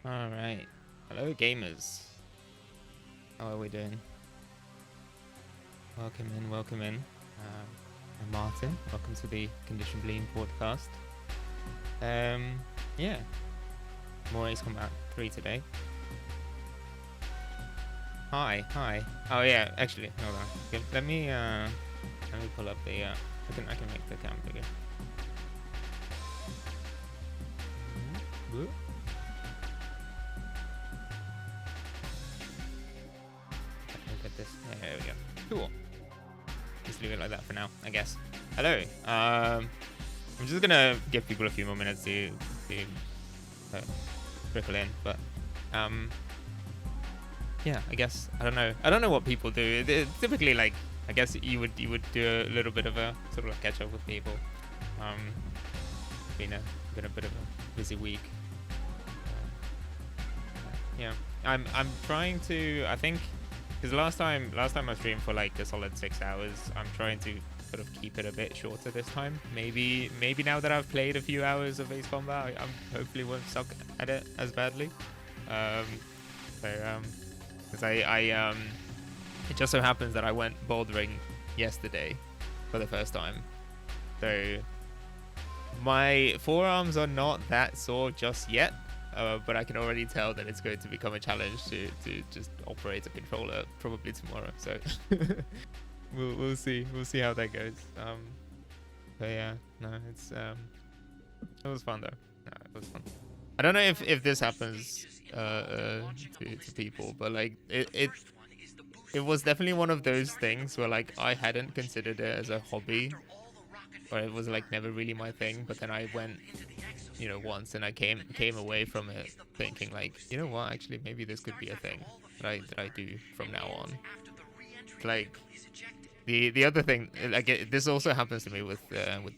All right. Hello, gamers. How are we doing? Welcome in, welcome in. I'm Martin. Welcome to the Condition Bleeding podcast. Yeah, more Ace Combat 3 today. Hi. Oh yeah, actually, hold on. Okay, let me pull up the. I can make the cam bigger. Look at this. There we go. Cool. Just leave it like that for now, I guess. Hello. I'm just gonna give people a few more minutes to trickle in, but yeah, I guess I don't know what people do. Typically, like, I guess you would do a little bit of a sort of catch up with people. Been a bit of a busy week. Yeah, I'm trying to. I think because last time I streamed for like a solid 6 hours. I'm trying to sort of keep it a bit shorter this time. Maybe now that I've played a few hours of Ace Combat, I'm hopefully won't suck at it as badly. Because it just so happens that I went bouldering yesterday for the first time. So my forearms are not that sore just yet, but I can already tell that it's going to become a challenge to just operate a controller probably tomorrow. So we'll see how that goes. But yeah, no, it was fun though. No, it was fun. I don't know if this happens to people, but like it was definitely one of those things where like I hadn't considered it as a hobby, or it was like never really my thing. But then I went, once, and I came away from it thinking like, you know what, actually maybe this could be a thing that I do from now on. Like the other thing, like this also happens to me with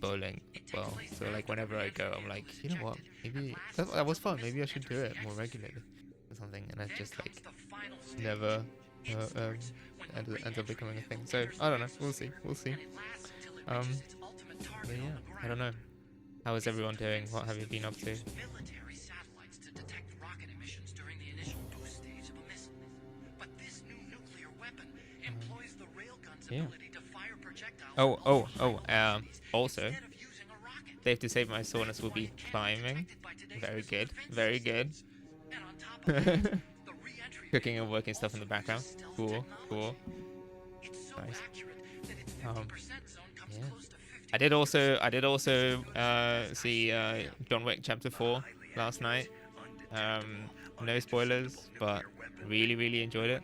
bowling as well. So like whenever I go, I'm like, you know what, maybe that was fun. Maybe I should do it more regularly or something. And I just like never ends up becoming a thing. So I don't know. We'll see. But yeah, I don't know. How is everyone doing? What have you been up to? Yeah. Also, safe to say my soreness will be climbing. Very good. Very good. Cooking and working stuff in the background. Cool. Nice. Yeah. I did also see John Wick Chapter 4 last night. No spoilers, but really enjoyed it.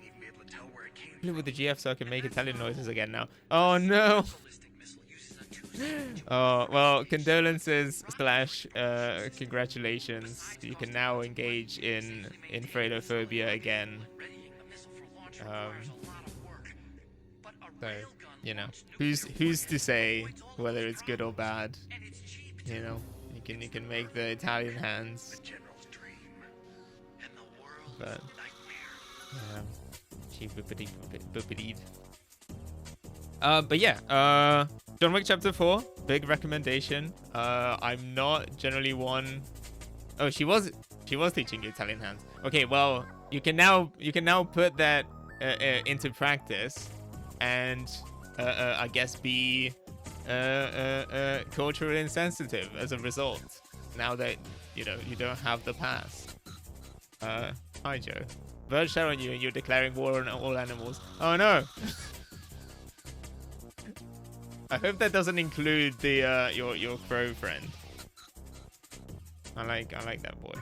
With the GF so I can make Italian noises again now. Oh no! Oh, well, condolences / congratulations. You can now engage in Fredophobia again. So, who's to say whether it's good or bad? You can make the Italian hands. But but yeah, John Wick Chapter 4, big recommendation. I'm not generally one. Oh, she was teaching you Italian hands. Okay, well, you can now put that into practice, and I guess be culturally insensitive as a result. Now that you don't have the past. Hi Joe. Birds share on you, and you're declaring war on all animals. Oh no. I hope that doesn't include the your crow friend. I like that boy.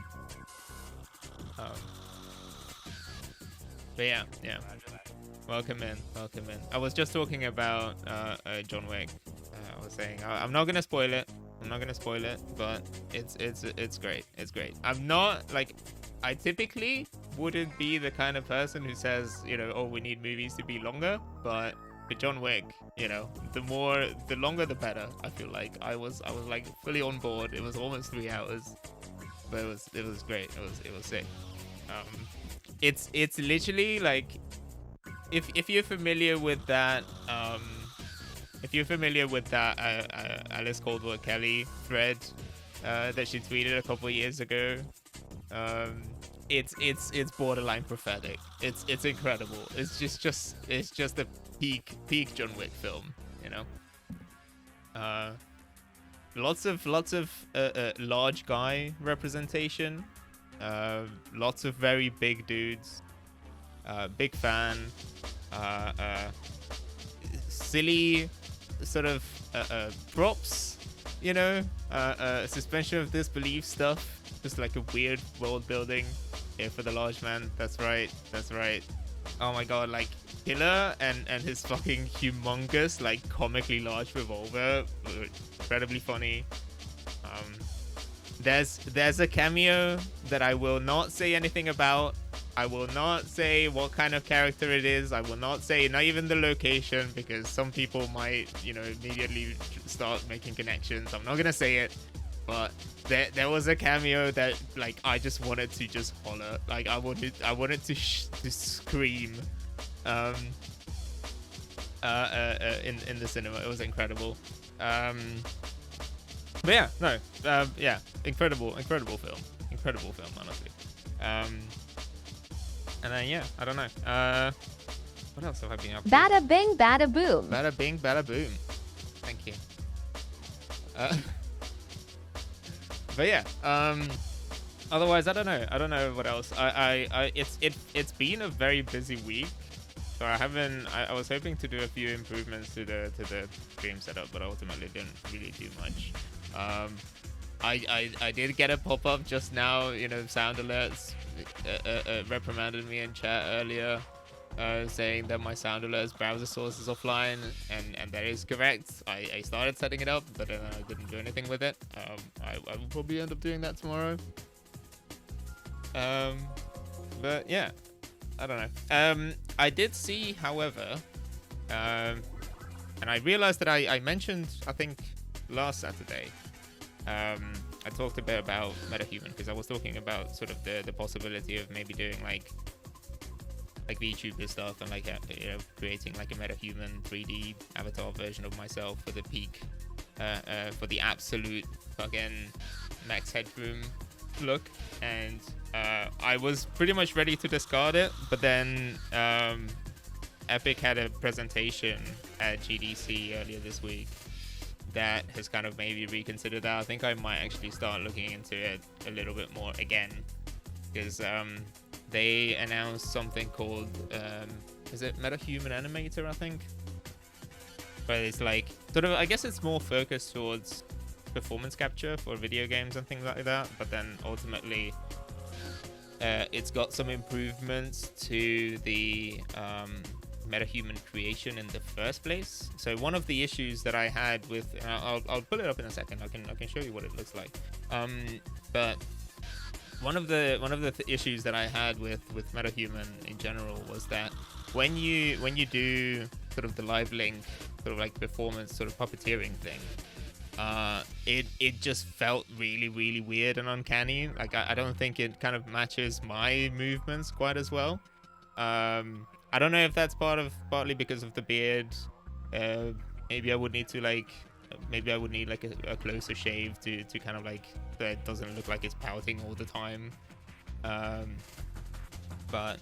But yeah. Welcome in. I was just talking about John Wick. I was saying I'm not gonna spoil it. But it's great. I'm not like, I typically wouldn't be the kind of person who says, oh, we need movies to be longer, but for John Wick, the longer the better. I feel like I was like fully on board. It was almost 3 hours, but it was great. It was sick. It's literally like, if you're familiar with that Alice Caldwell Kelly thread that she tweeted a couple years ago, it's borderline prophetic. It's incredible. It's just a peak John Wick film, you know. Lots of large guy representation. Lots of very big dudes. Big fan. Silly sort of props, you know. Suspension of disbelief stuff. Just like a weird world building here for the large man. That's right. Oh my god, like Killer and his fucking humongous, like comically large revolver, incredibly funny. There's a cameo that I will not say anything about. I will not say what kind of character it is. I will not say, not even the location, because some people might, you know, immediately start making connections. I'm not gonna say it, but there was a cameo that, like, I just wanted to just holler. Like, I wanted to scream in the cinema. It was incredible. But yeah, no, yeah, incredible film, honestly. And then yeah, I don't know. What else have I been up to? Bada bing, bada boom. Bada bing, bada boom. Thank you. But yeah, otherwise I don't know what else. It's been a very busy week. So I was hoping to do a few improvements to the stream setup, but ultimately didn't really do much. I did get a pop-up just now, you know, sound alerts reprimanded me in chat earlier, saying that my sound alerts browser source is offline, and that is correct. I started setting it up, but then I didn't do anything with it. I will probably end up doing that tomorrow. But yeah, I don't know. I did see, however, and I realized that I mentioned, I think, last Saturday, I talked a bit about MetaHuman, because I was talking about sort of the possibility of maybe doing like VTuber stuff and like you know, creating like a MetaHuman 3D avatar version of myself for the peak, for the absolute fucking max headroom look. And I was pretty much ready to discard it, but then Epic had a presentation at GDC earlier this week that has kind of made me reconsider that. I think I might actually start looking into it a little bit more again, because they announced something called is it MetaHuman Animator, I think, but it's like sort of, I guess it's more focused towards performance capture for video games and things like that, but then ultimately it's got some improvements to the MetaHuman creation in the first place. So one of the issues that I had with, I'll pull it up in a second. I can show you what it looks like. But one of the issues that I had with MetaHuman in general was that when you do sort of the live link, sort of like performance, sort of puppeteering thing, it just felt really weird and uncanny. Like I don't think it kind of matches my movements quite as well. I don't know if that's partly because of the beard. Maybe I would need to like, maybe I would need like a closer shave to kind of like, so it doesn't look like it's pouting all the time. But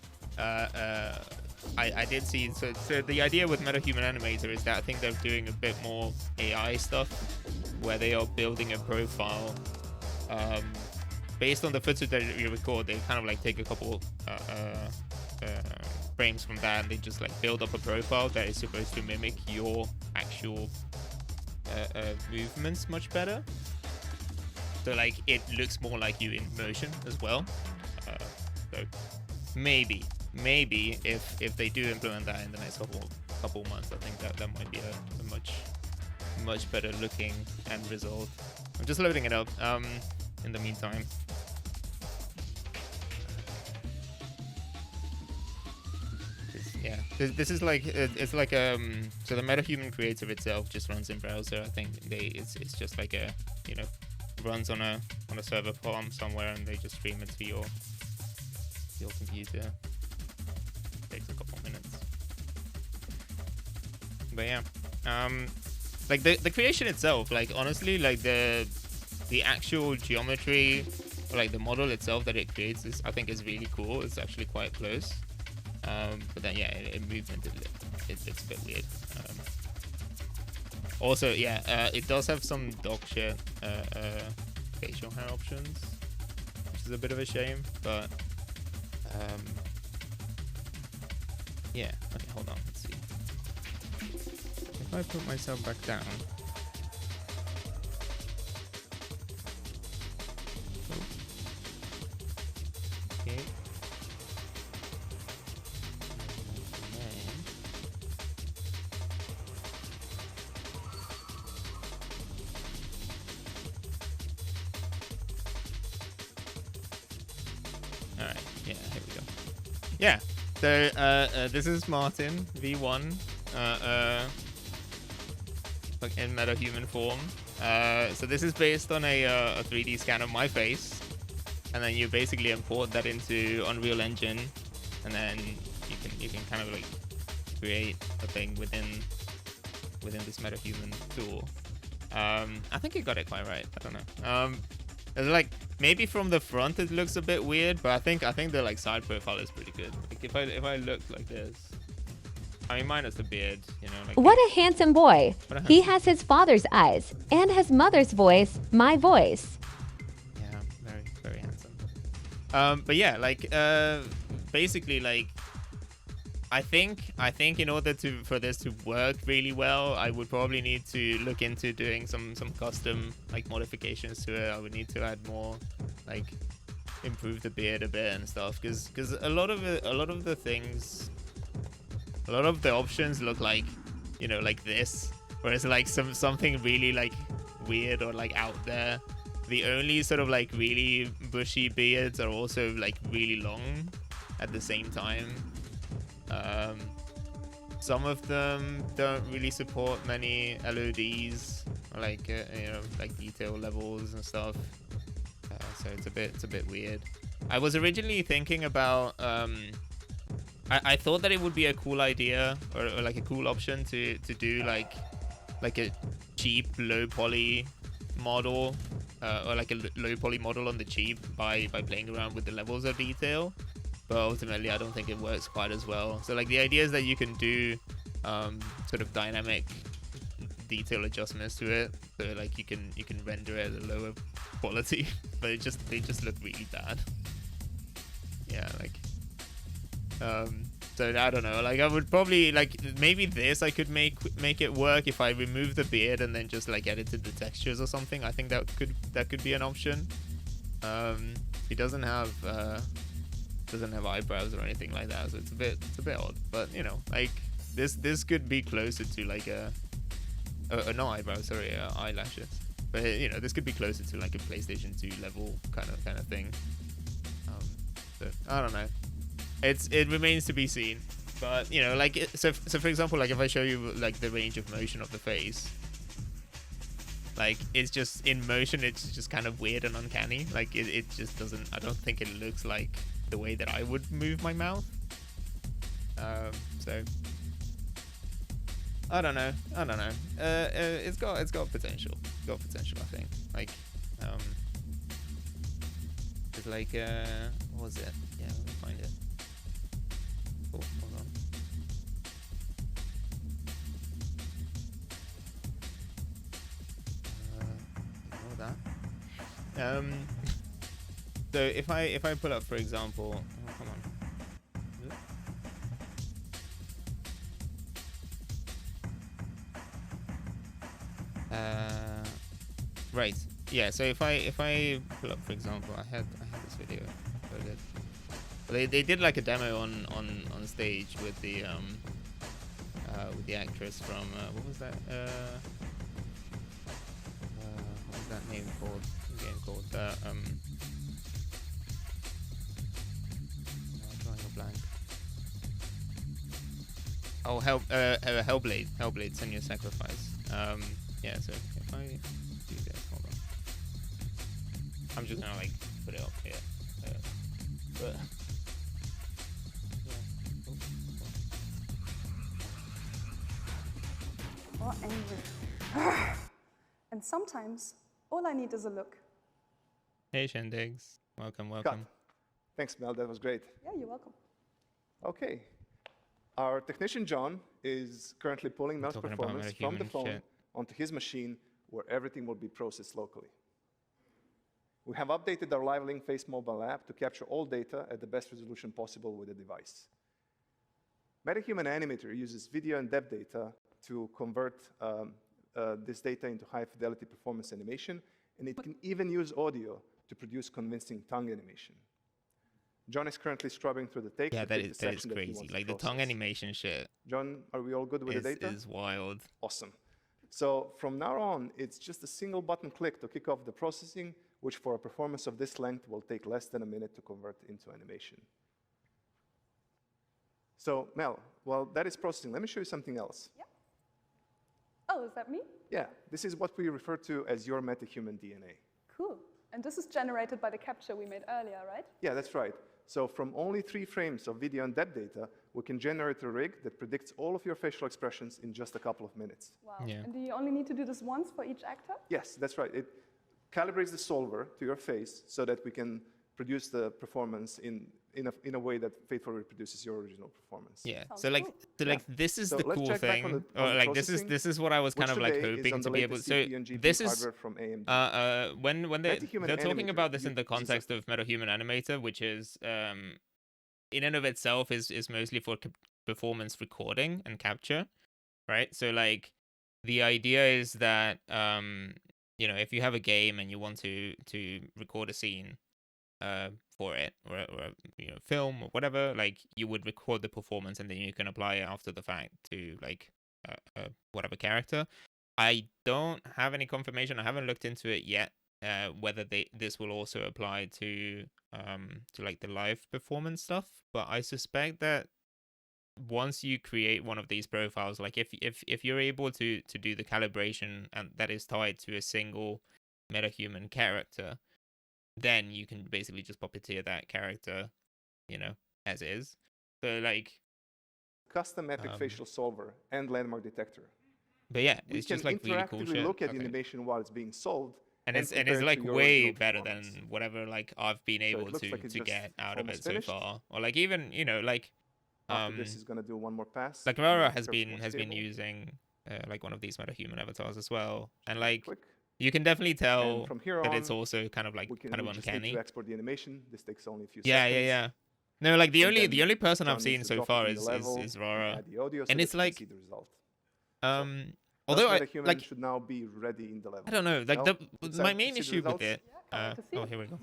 I did see, so the idea with MetaHuman Animator is that I think they're doing a bit more AI stuff, where they are building a profile based on the footage that you record. They kind of like take a couple frames from that, and they just like build up a profile that is supposed to mimic your actual movements much better. So like it looks more like you in motion as well. So maybe if they do implement that in the next couple months, I think that might be a much better looking end result. I'm just loading it up in the meantime. Yeah, this is like, it's like so the MetaHuman creator itself just runs in browser. I think it's just like a, you know, runs on a server farm somewhere, and they just stream it to your computer. It takes a couple minutes. But yeah, like the creation itself, like honestly, like the actual geometry, like the model itself that it creates is, I think, is really cool. It's actually quite close. But then yeah, it moves into it's a bit weird. Also, yeah, it does have some dog shit facial hair options, which is a bit of a shame. But yeah. Okay, hold on. Let's see. If I put myself back down. Okay. All right. Yeah. Here we go. Yeah. So this is Martin V1. Like in metahuman form. So this is based on a 3D scan of my face, and then you basically import that into Unreal Engine, and then you can kind of like create a thing within this metahuman tool. I think you got it quite right. I don't know. It's like maybe from the front it looks a bit weird, but I think the like side profile is pretty good. Like if I look like this. I mean, minus the beard, you know. Like what a handsome boy. He has his father's eyes and his mother's voice, my voice. Yeah, very, very handsome. But yeah, like, basically, like, I think in order for this to work really well, I would probably need to look into doing some custom like modifications to it. I would need to add more, like, improve the beard a bit and stuff, because a lot of the things. A lot of the options look like, you know, like this, whereas like something really like weird or like out there. The only sort of like really bushy beards are also like really long at the same time. Some of them don't really support many LODs, or like you know, like detail levels and stuff. So it's a bit weird. I was originally thinking about I thought that it would be a cool idea or like a cool option to do like a cheap low poly model or like a low poly model on the cheap by playing around with the levels of detail, but ultimately I don't think it works quite as well. So like the idea is that you can do sort of dynamic detail adjustments to it, so like you can render it at a lower quality, but they just look really bad. Yeah, like so I don't know, like I would probably like maybe this I could make it work if I remove the beard and then just like edited the textures or something. I think that could be an option. He doesn't have eyebrows or anything like that, so it's a bit odd, but you know, like this could be closer to like not eyebrows, sorry, eyelashes, but you know, this could be closer to like a PlayStation 2 level kind of thing. So I don't know. It remains to be seen, but you know, like so for example, like if I show you like the range of motion of the face, like it's just in motion, it's just kind of weird and uncanny. Like it just doesn't. I don't think it looks like the way that I would move my mouth. So I don't know. It's got potential. I think. Like it's like what was it? Yeah, let me find it. Oh, hold on. Ignore that. So if I pull up, for example, oh, come on. Right. Yeah. So if I pull up, for example, I had this video loaded. They did like a demo on stage with the actress from what was that name called? The game called drawing a blank. Oh, Hellblade, Senua's Sacrifice. Yeah. So if I do this, hold on. I'm just gonna like put it up here. But or angry. And sometimes all I need is a look. hey, Shendigs. Welcome. Cut. Thanks, Mel. That was great. Yeah, you're welcome. Okay. Our technician, John, is currently pulling Mel's performance from the phone onto his machine where everything will be processed locally. We have updated our Live Link Face mobile app to capture all data at the best resolution possible with the device. MetaHuman Animator uses video and depth data to convert this data into high-fidelity performance animation, and it can even use audio to produce convincing tongue animation. John is currently scrubbing through the take. Yeah, that is crazy. Like the tongue animation shit. John, are we all good with the data? Is wild. Awesome. So from now on, it's just a single button click to kick off the processing, which for a performance of this length will take less than a minute to convert into animation. So Mel, while that is processing, let me show you something else. Yeah. Oh, is that me? Yeah, this is what we refer to as your MetaHuman DNA. Cool. And this is generated by the capture we made earlier, right? Yeah, that's right. So from only 3 frames of video and depth data, we can generate a rig that predicts all of your facial expressions in just a couple of minutes. Wow. Yeah. And do you only need to do this once for each actor? Yes, that's right. It calibrates the solver to your face so that we can produce the performance in a way that faithfully reproduces your original performance. Yeah. Sounds So like, cool. this is So the let's cool check back on thing. the- on the Like this processing, is what I was kind which of like today is hoping on to the be able. latest So CPU and GPU this is hardware from AMD. when MetaHuman they're talking Animator about this in the uses a- context of MetaHuman Animator, which is in and of itself is mostly for performance recording and capture, right? So like the idea is that you know, if you have a game and you want to record a scene for it or you know, film or whatever, like you would record the performance and then you can apply it after the fact to like whatever character. I don't have any confirmation. I haven't looked into it yet whether this will also apply to like the live performance stuff, but I suspect that once you create one of these profiles, like if you're able to do the calibration and that is tied to a single MetaHuman character, then you can basically just puppeteer that character, you know, as is. So like Custom epic facial solver and landmark detector. but yeah, We it's can just like really cool interactively shit. look at the Okay. animation while it's being solved. And it's compare it to like your way original better than performance. whatever like I've been So it able looks to like it's just get out of almost it so finished. far. Or like even, you know, like After this is going to do one more pass. like and Rara then has curves been more stable. using like one of these MetaHuman avatars as well, and like Quick. you can definitely tell And from here that it's on, also kind of like we just uncanny. need to export the animation. This takes only a few Yeah, seconds. yeah. No, like the And only then person John I've needs seen to so drop it far in the level is and Rara, add the audio so and that it's we can like see the result. although I MetaHuman like should now be ready in the level. I don't know, like Mel, my excited main to see the issue with results? it. Yeah, can't wait to see Oh, it. here we go.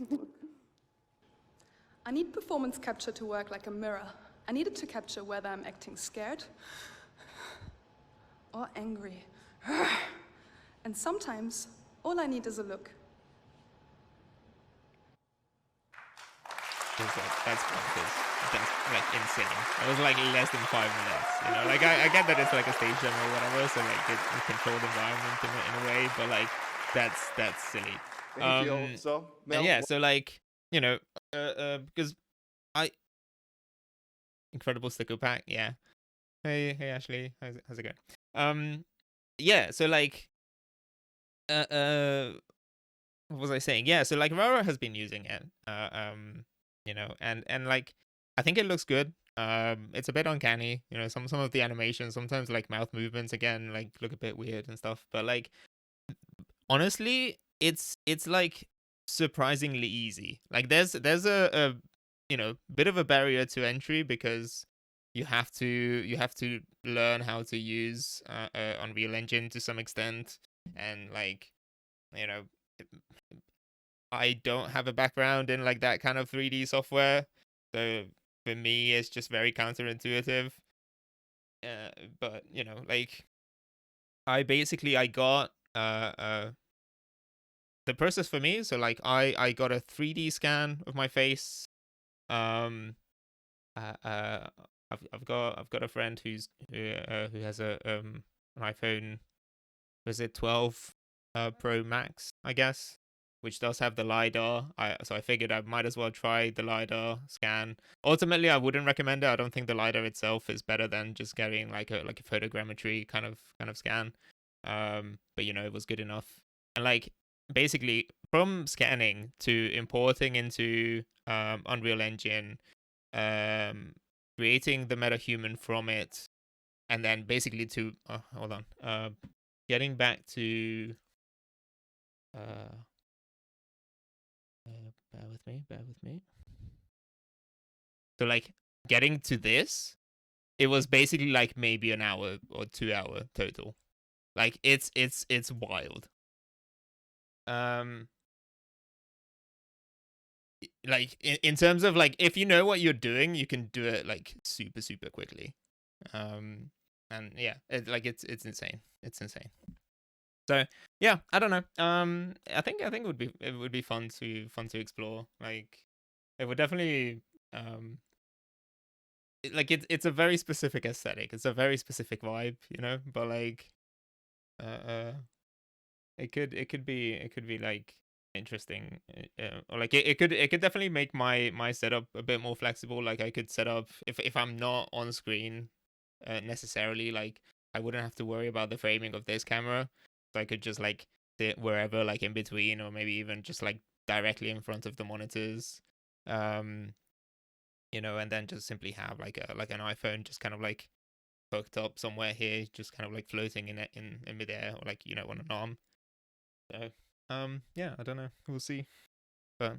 I need performance capture to work like a mirror. I need it to capture whether I'm acting scared or angry. And sometimes, all I need is a look. It's like, that's bonkers. That's like insane. It was like less than 5 minutes. You know, like I get that it's like a stage demo or whatever, so like it's a controlled environment in a way, but like that's silly. Thank you. So, Mel, And yeah, so like, you know, because incredible sticker pack, yeah. Hey Ashley, how's it going? Yeah, so like what was I saying? Yeah, so like Rara has been using it. You know, and like I think it looks good. It's a bit uncanny, you know, some of the animations, sometimes like mouth movements again like look a bit weird and stuff, but like honestly, it's like surprisingly easy. Like there's a you know, bit of a barrier to entry because you have to learn how to use Unreal Engine to some extent, and like, you know, I don't have a background in like that kind of 3D software, so for me it's just very counterintuitive. But you know, like I got the process for me. So like I got a 3D scan of my face. I've got a friend who has an iPhone, was it 12 Pro Max, I guess, which does have the LiDAR. So I figured I might as well try the LiDAR scan. Ultimately, I wouldn't recommend it. I don't think the LiDAR itself is better than just getting like a photogrammetry kind of scan. But you know, it was good enough. And like basically from scanning to importing into Unreal Engine, creating the metahuman from it, and then basically to hold on, getting back to bear with me. So like getting to this, it was basically like maybe an hour or 2 hour total. Like it's wild. Like in terms of like, if you know what you're doing, you can do it like super quickly. And yeah, it's insane. It's insane. So yeah, I don't know. I think it would be fun to explore. Like it would definitely like it's a very specific aesthetic. It's a very specific vibe, you know. But like, it could be like interesting, or like it could definitely make my setup a bit more flexible. Like I could set up if I'm not on screen necessarily, like I wouldn't have to worry about the framing of this camera, so I could just like sit wherever, like in between, or maybe even just like directly in front of the monitors, you know, and then just simply have like an iPhone just kind of like hooked up somewhere here, just kind of like floating in midair, or like, you know, on an arm. So yeah, I don't know, we'll see. But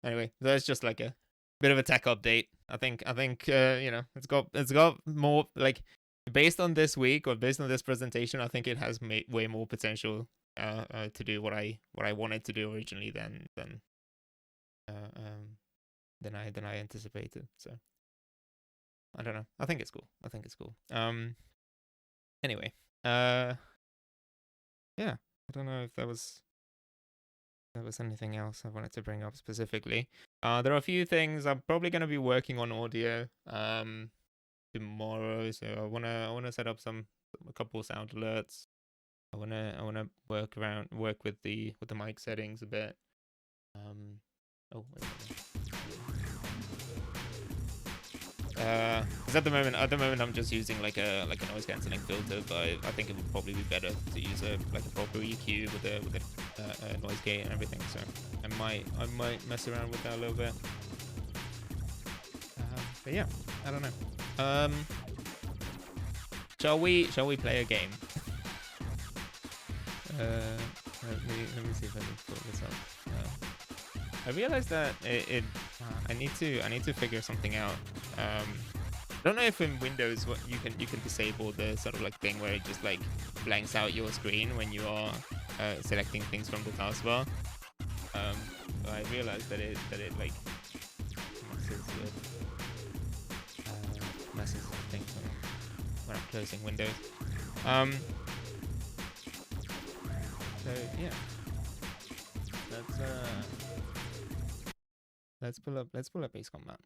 anyway, that's just like a bit of a tech update. I think you know, it's got more, like, based on this week, or based on this presentation, I think it has way more potential to do what I wanted to do originally than I anticipated. So I don't know. I think it's cool. Anyway, yeah, I don't know if there was anything else I wanted to bring up specifically. There are a few things I'm probably going to be working on audio tomorrow. So I wanna set up a couple of sound alerts. I wanna work with the mic settings a bit. Oh, wait a minute. Because at the moment I'm just using like a noise cancelling filter, but I think it would probably be better to use a proper EQ with a noise gate and everything. So I might mess around with that a little bit. But yeah, I don't know. Shall we play a game? Let me see if I can pull this up. I realized that I need to figure something out. I don't know if in Windows you can disable the sort of like thing where it just like blanks out your screen when you are selecting things from the taskbar. But I realized that it like messes with things when I'm closing Windows. So yeah, let's pull up Ace Combat.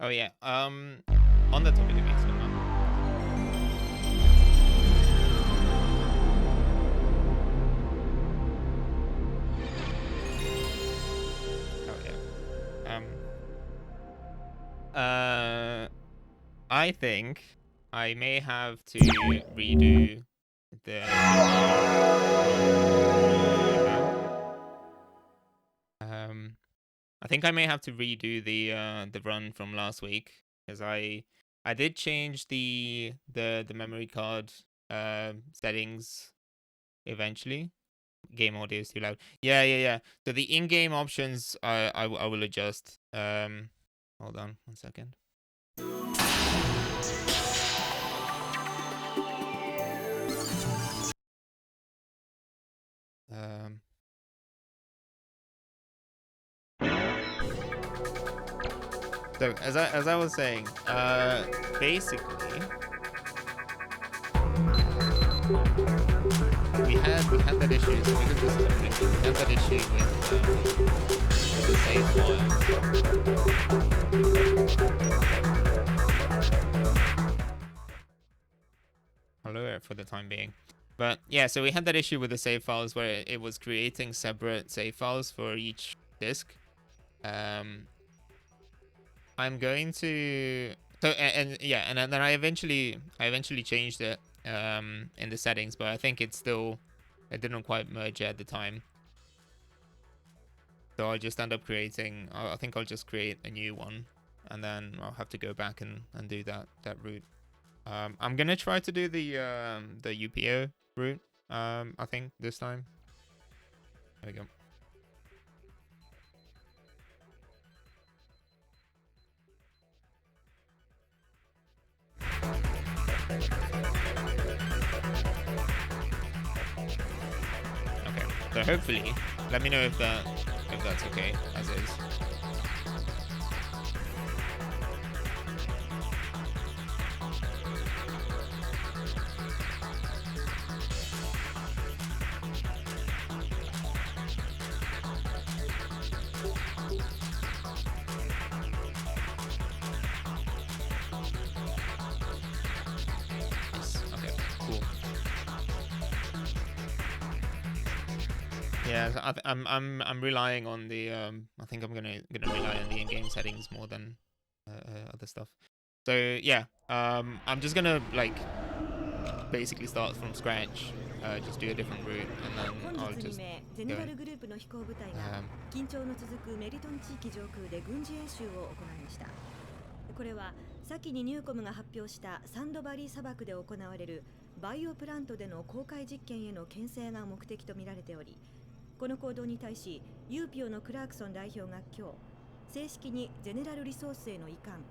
Oh yeah. On the topic of Ace Combat. Oh yeah. I think I may have to redo the I think I may have to redo the run from last week, because I did change the memory card settings eventually. Game audio is too loud. Yeah. So the in-game options I will adjust. Hold on 1 second. So as I was saying, basically, we had that issue. So we had that issue with the save file. I'll lower it for the time being. But yeah, so we had that issue with the save files where it was creating separate save files for each disk. I'm going to and then I eventually changed it in the settings, but I think it didn't quite merge at the time. So I'll just end up creating. I think I'll just create a new one, and then I'll have to go back and do that route. I'm gonna try to do the UPO route. I think this time. There we go. Okay, so hopefully, let me know if that's okay as is. Yeah, so I'm relying on the I think I'm gonna rely on the in-game settings more than other stuff. So yeah, I'm just gonna like basically start from scratch, just do a different route, and then I'll just go. これは先にニューコムが発表したサンドバリー砂漠で行われるバイオプラントでの公開実験への牽制が目的とみられており、この行動に対しユーピオのクラークソン代表が今日正式にゼネラルリソースへの移管。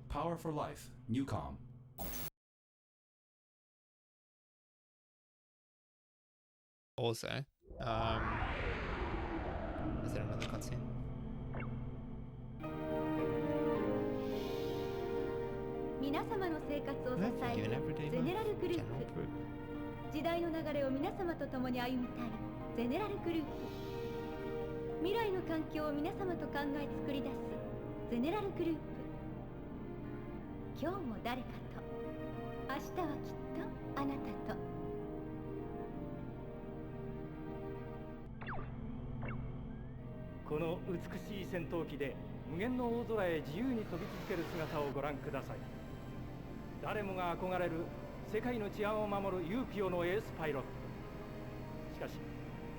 Power for Life, Newcom. Also, is there another cutscene? 皆様の生活を支えるゼネラルグループ。時代の流れを皆様と共に歩みたいゼネラルグループ。未来の環境を皆様と考え作り出すゼネラルグループ。今日も誰かと、明日はきっとあなたと。この美しい戦闘機で無限の大空へ自由に飛び続ける姿をご覧ください。誰もが憧れる世界の治安を守るユーピオのエースパイロット。しかし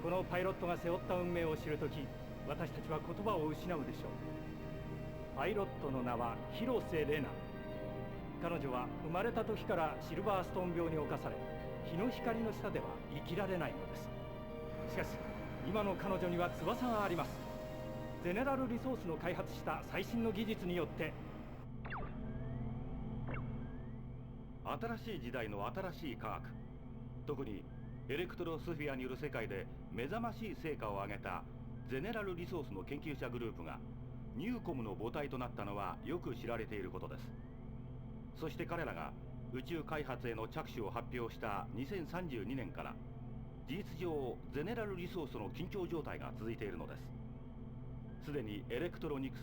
このパイロットが背負った運命を知るとき、私たちは言葉を失うでしょう。パイロットの名は広瀬玲奈。彼女は生まれた時からシルバーストーン病に侵され、日の光の下では生きられないのです。しかし今の彼女には翼があります。ゼネラルリソースの開発した最新の技術によって、新しい時代の新しい科学、特にエレクトロスフィアによる世界で目覚ましい成果を上げたゼネラルリソースの研究者グループがニューコムの母体となったのはよく知られていることです。そして彼らが宇宙開発への着手を発表した2032年から事実上ゼネラルリソースの緊張状態が続いているのです。すでにエレクトロニクス、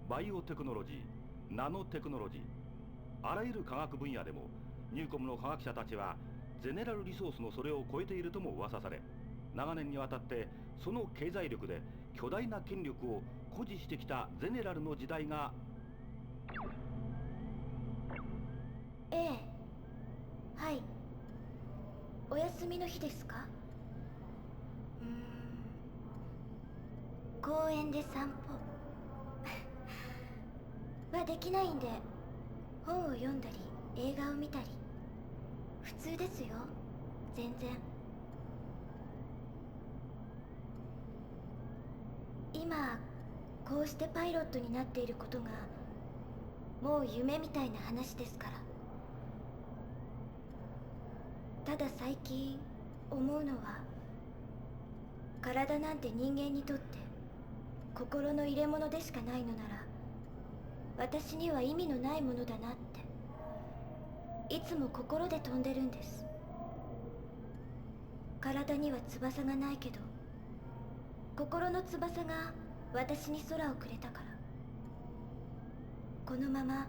バイオテクノロジー、ナノテクノロジー、あらゆる科学分野でもニューコムの科学者たちはゼネラルリソースのそれを超えているとも噂され、長年にわたってその経済力で巨大な権力を誇示してきたゼネラルの時代が。ええ、はい。お休みの日ですか？公園で散歩はできないんで、本を読んだり映画を見たり普通ですよ、全然。今こうしてパイロットになっていることがもう夢みたいな話ですから。ただ最近思うのは、体なんて人間にとって心の入れ物でしかないのなら、私には意味のないものだなっていつも心で飛んでるんです。体には翼がないけど心の翼が私に空をくれたから、このまま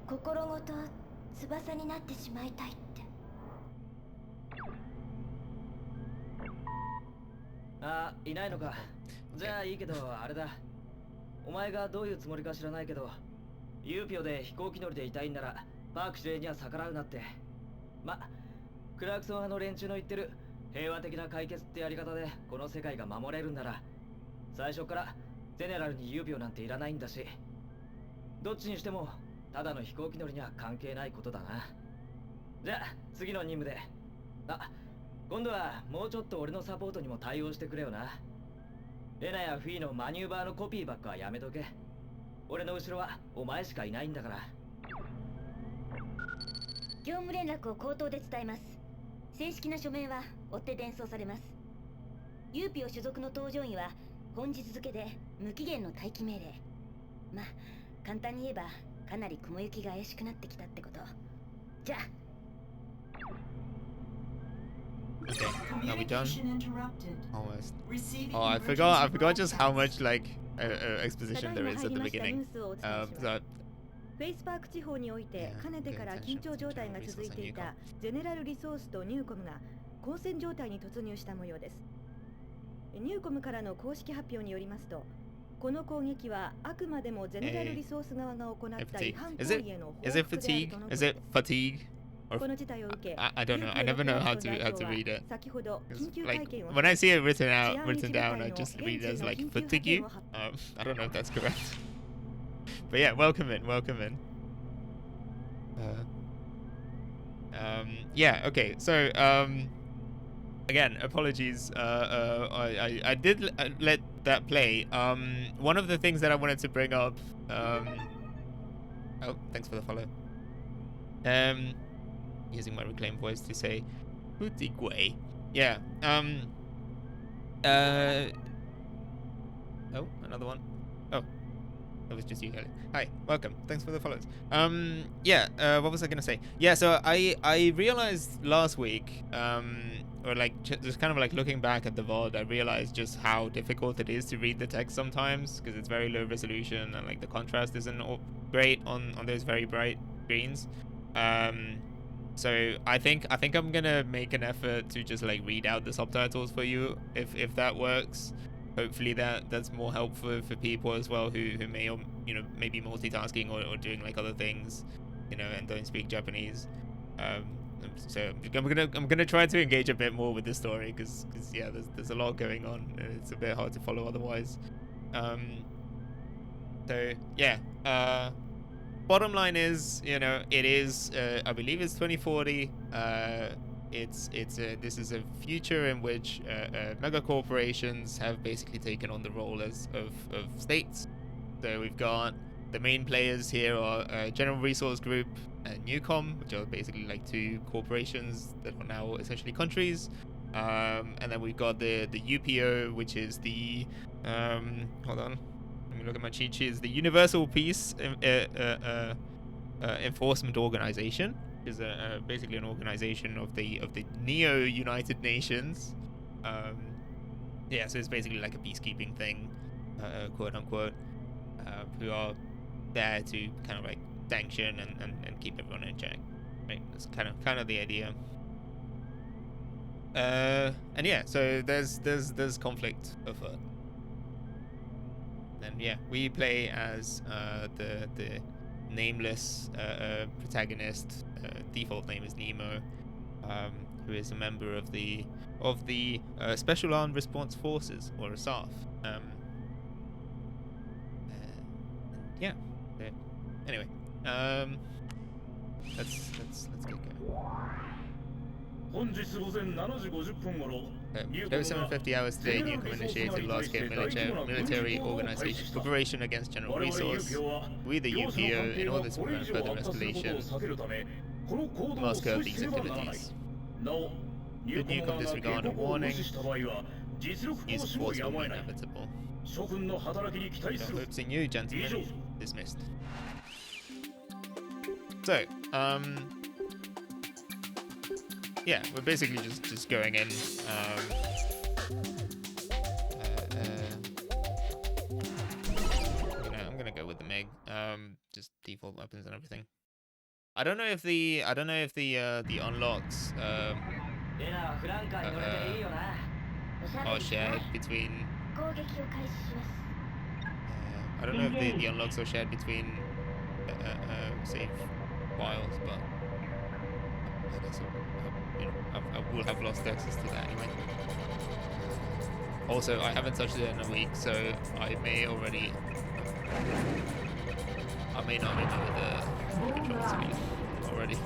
心ごと翼になってしまいたいって。あ、いないのか。じゃあいいけど、あれだ。お前がどういうつもりか知らないけど、ユーピオで飛行機乗りでいたいんならパーク司令には逆らうなって。ま、クラークソン派の連中の言ってる平和的な解決ってやり方でこの世界が守れるんなら、最初からゼネラルにユーピオなんていらないんだし、どっちにしてもただの飛行機乗りには関係ないことだな。じゃあ次の任務で。あ、今度はもうちょっと俺のサポートにも対応してくれよな。レナやフィーのマニューバーのコピーばっかはやめとけ。俺の後ろはお前しかいないんだから。業務連絡を口頭で伝えます。正式な書面は追って伝送されます。ユーピオ所属の搭乗員は本日付で無期限の待機命令。まあ簡単に言えばかなり雲行きが怪しくなってきたってこと。じゃあ。Okay, are we done? Almost. Oh, I forgot just how much like exposition there is at the beginning. So フェイスパーク地方においてかねてから緊張状態が続いていたゼネラルリソースとニューコムが交戦状態に突入した模様です。ニューコムからの公式発表によりますと、この攻撃はあくまでもゼネラルリソース側が行った違反行為への報復であるとのことです。 I don't know. I never know how to read it. Like when I see it written down, I just read it as like fatigue. I don't know if that's correct. But yeah, welcome in. Yeah. Okay. So again, apologies. I did let that play. One of the things that I wanted to bring up. Oh, thanks for the follow. Using my reclaimed voice to say Putigwe. Yeah. Oh, another one. Oh, that was just you, Ellie. Hi, welcome. Thanks for the follows. Yeah. What was I gonna say? Yeah. So I realized last week, or like just kind of like looking back at the VOD, I realized just how difficult it is to read the text sometimes because it's very low resolution and like the contrast isn't great on those very bright screens. So I think I'm gonna make an effort to just like read out the subtitles for you if that works. Hopefully that's more helpful for people as well who may maybe multitasking or doing like other things, and don't speak Japanese. So I'm gonna try to engage a bit more with the story because yeah, there's a lot going on and it's a bit hard to follow otherwise. So yeah. Bottom line is, it is. I believe it's 2040. This is a future in which mega corporations have basically taken on the role of states. So we've got the main players here are General Resource Group and Newcom, which are basically like two corporations that are now essentially countries. And then we've got the UPO, which is the hold on. Look at my cheat sheet. Is the Universal Peace Enforcement Organization, is basically an organization of the Neo United Nations. Yeah, so it's basically like a peacekeeping thing, quote unquote, who are there to kind of like sanction and keep everyone in check. Right, that's kind of the idea. And yeah, so there's conflict afoot. And yeah, we play as the nameless protagonist. Default name is Nemo, who is a member of the Special Armed Response Forces, or SARF. And yeah. Anyway, let's get going. 750 hours today, Newcomb initiated large-scale military operation against General Resource. We, the UPO, in order to prevent further escalation, must curb these activities. Should Newcomb disregard a warning, use of force will be inevitable. We have hopes in you, gentlemen. dismissed. So, yeah, we're basically just going in. I'm gonna go with the Meg. Just default weapons and everything. I don't know if the unlocks are shared between. I don't know if the unlocks are shared between save files, but I guess I will have lost access to that anyway. Also, I haven't touched it in a week, so I may not remember the controls again already.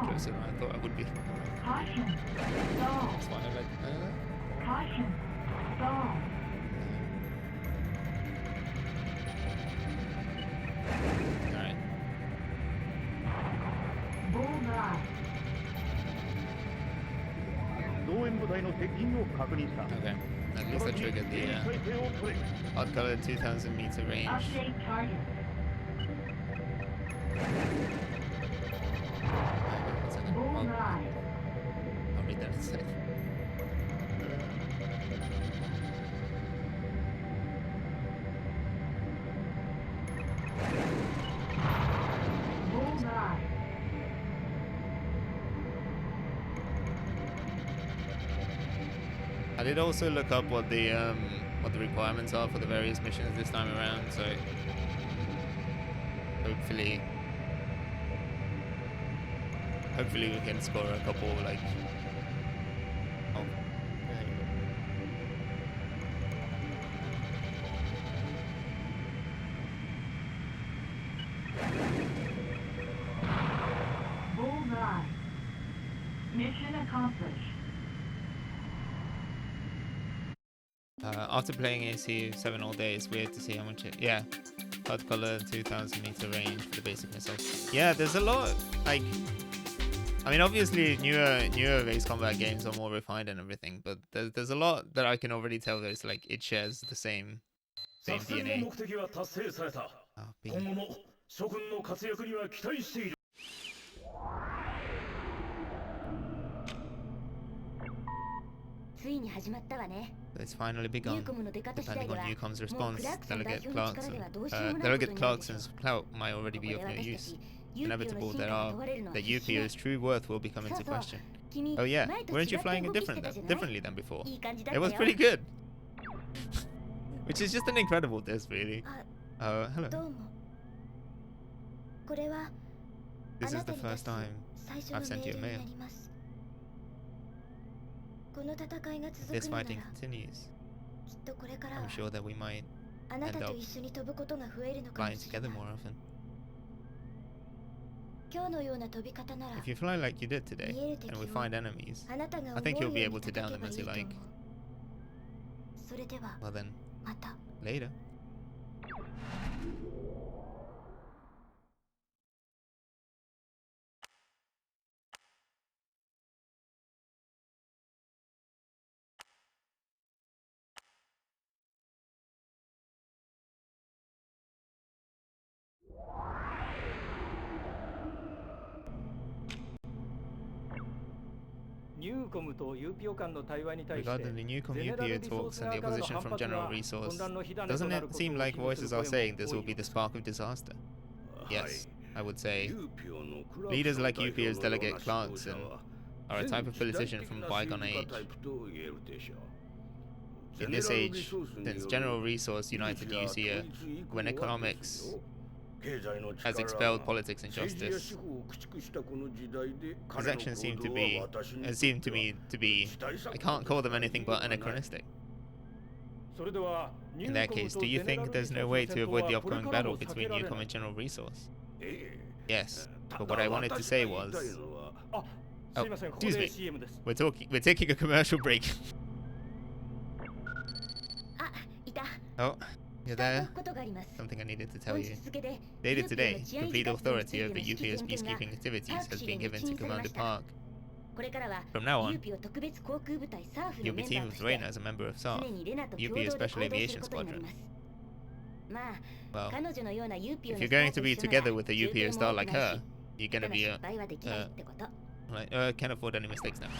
Closer than I thought I would be. That's why I'm like, Alright. Okay. At least I triggered the hard color 2000 meter range. I'll read that in a sec. I did also look up what the requirements are for the various missions this time around, so hopefully we can score a couple like Bullseye. Mission accomplished. After playing AC7 all day, it's weird to see how much yeah, hard color 2000 meter range for the basic missile. Yeah, there's a lot, like, I mean, obviously newer race combat games are more refined and everything, but there's a lot that I can already tell there's like it shares the same DNA. It's finally begun. Depending on Newcom's response, Delegate Clarkson's clout might already be of no use. Inevitable that UPO's true worth will become into question. Oh yeah, weren't you flying it differently than before? It was pretty good. Which is just an incredible disc, really. Oh, hello. This is the first time I've sent you a mail. If this fighting continues, I'm sure that we might end up flying together more often. If you fly like you did today, and we find enemies, I think you'll be able to down them as you like. Well then, later. Regarding the Newcom UPO talks and the opposition from General Resource, doesn't it seem like voices are saying this will be the spark of disaster? Yes, I would say. Leaders like UPO's Delegate Clarkson are a type of politician from bygone age. In this age, since General Resource united UCA, when economics has expelled politics and justice, his actions seem to me to be, I can't call them anything but anachronistic. In that case, do you think there's no way to avoid the upcoming battle between Newcom and General Resource? Yes, but what I wanted to say was... Oh, excuse me. We're taking a commercial break. Oh, you're there? Something I needed to tell you. Later today, complete authority over UPO's peacekeeping activities has been given to Commander Park. From now on, you'll be teamed with Reina as a member of SAF, UPO's Special Aviation Squadron. Well, if you're going to be together with a UPO star like her, you're gonna be can't afford any mistakes now.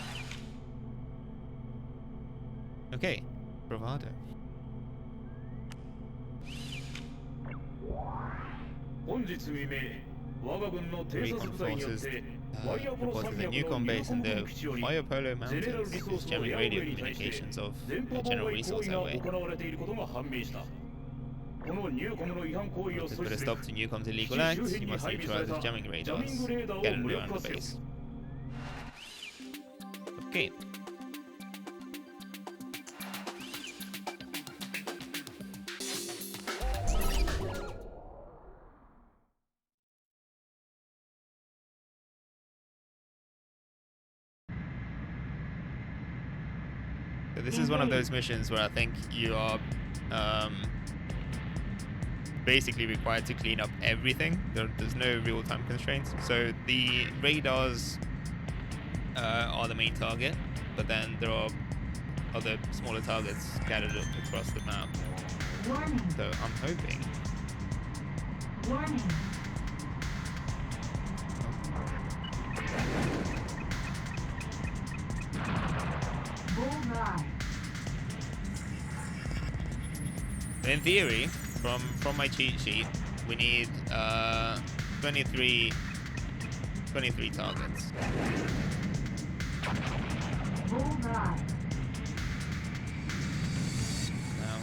Okay, bravado. Recon forces reported the Newcom base in the Polo Mountains is jamming radio communications of General Resource Highway. To put a stop to Newcom's illegal acts, you must neutralize his jamming radars, get him around the base. Okay. So this is one of those missions where I think you are basically required to clean up everything. There's no real-time constraints. So the radars are the main target, but then there are other smaller targets scattered across the map. Warning. So I'm hoping. Warning. Bullseye. In theory, from my cheat sheet, we need 23 targets. Bullseye. Now,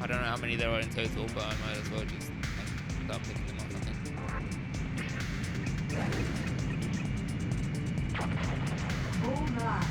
I don't know how many there are in total, but I might as well just start picking them up, I think. Bullseye.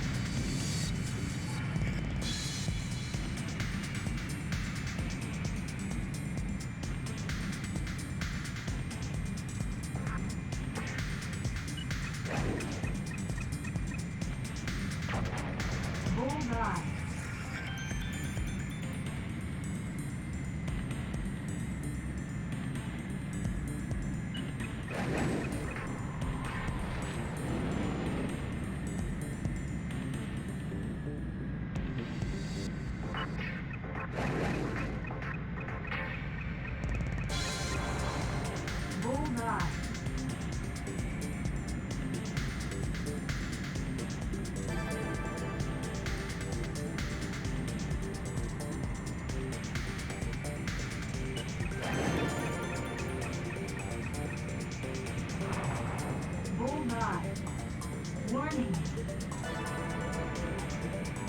Warning.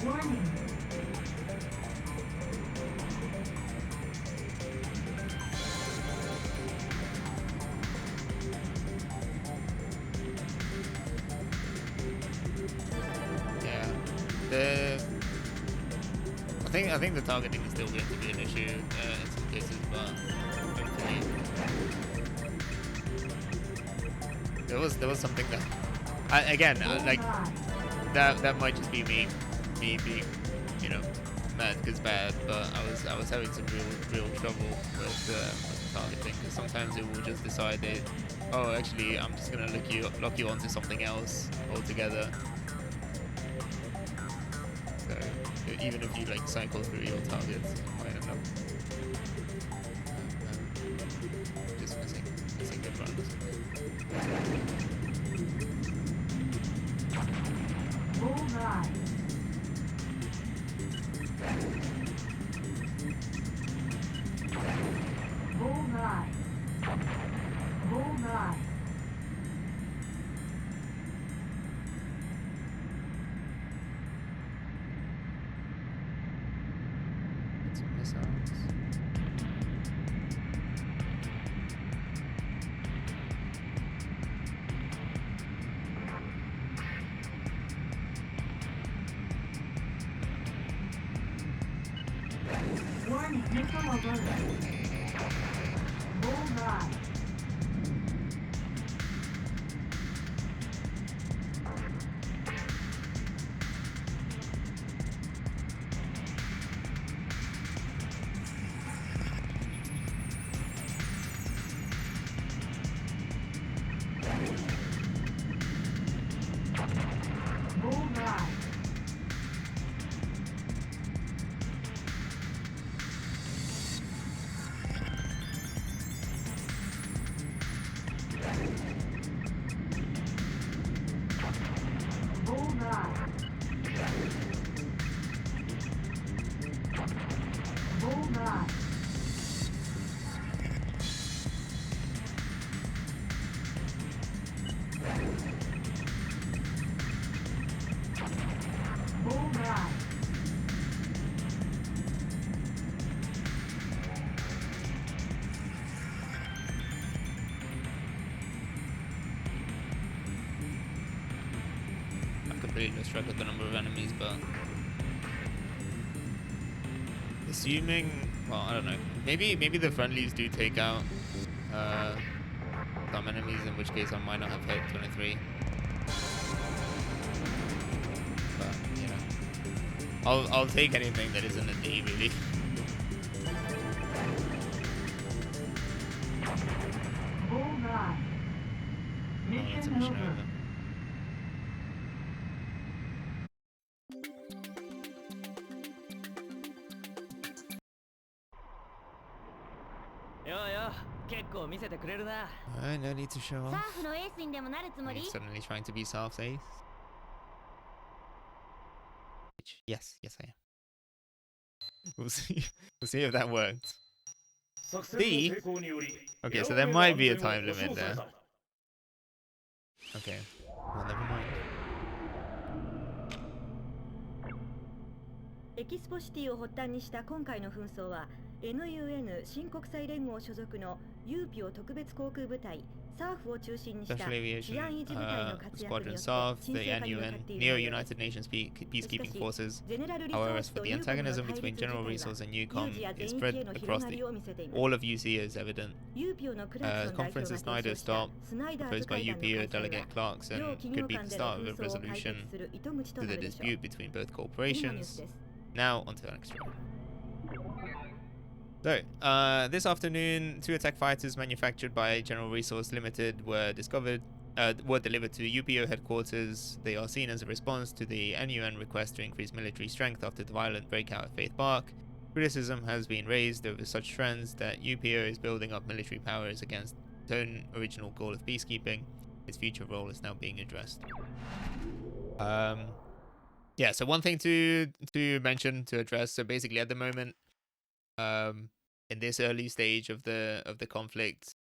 Warning. Yeah. I think the targeting is still going to be an issue in some cases, but hopefully there was something that like that might just be me being, you know, mad because bad, but I was having some real trouble with targeting, because sometimes it will just decide that, oh, actually I'm just gonna lock you onto something else altogether. So even if you like cycle through your targets, you might end up just missing a run or something. Bullseye. Bullseye. Bullseye. It's missiles. Warning, missile alert. Bullseye. Bullseye. Bullseye. Bullseye. Bullseye. I've completely lost track of the number of enemies, but assuming, well, I don't know. Maybe the friendlies do take out some enemies, in which case I might not have hit 23. But you know, I'll take anything that isn't a D, really. Bullseye. Oh, that's a Mission mission over. over. Alright, no need to show サー off. フのエースにでもなるつも Are り you suddenly trying to be South's ace? Yes, yes I am. We'll see. We'll see if that worked. D? Okay, so there might be a time limit there. Okay. Well, never mind. エキスポシティを発端にした今回の紛争は NUN 新国際連合所属のユーピオ特別航空部隊サーフを中心にした Special 治安維持部隊の活躍に Squadron よって South, 沈 the 静化に向か NUN, っている Neo 模様 United Nations Peacekeeping しかし Forces. ゼネラルリソ However, ー as ス for と the ユーコムの antagonism 対 between 立自 General 体は Resource and 有 NUCOM 事や is 全域 spread への広 across が the, りを見せています all of UC is evident. ユーピオのクラークソン代表が Conference 提 Snyder 唱した stopped スナイダー proposed ズ by 会談の UPO 開催 delegate は Clarkson 両 could 企業 be 間 the での start of 紛 a 争を解 resolution 決する糸口と to な the るでしょう dispute between both 次のニュー corporations. スです Now onto Electrosphere. So, this afternoon, 2 attack fighters manufactured by General Resource Limited were delivered to UPO headquarters. They are seen as a response to the NUN request to increase military strength after the violent breakout at Faith Park. Criticism has been raised over such trends that UPO is building up military powers against its own original goal of peacekeeping. Its future role is now being addressed. Yeah, so one thing to mention, to address, so basically at the moment, in this early stage of the conflict,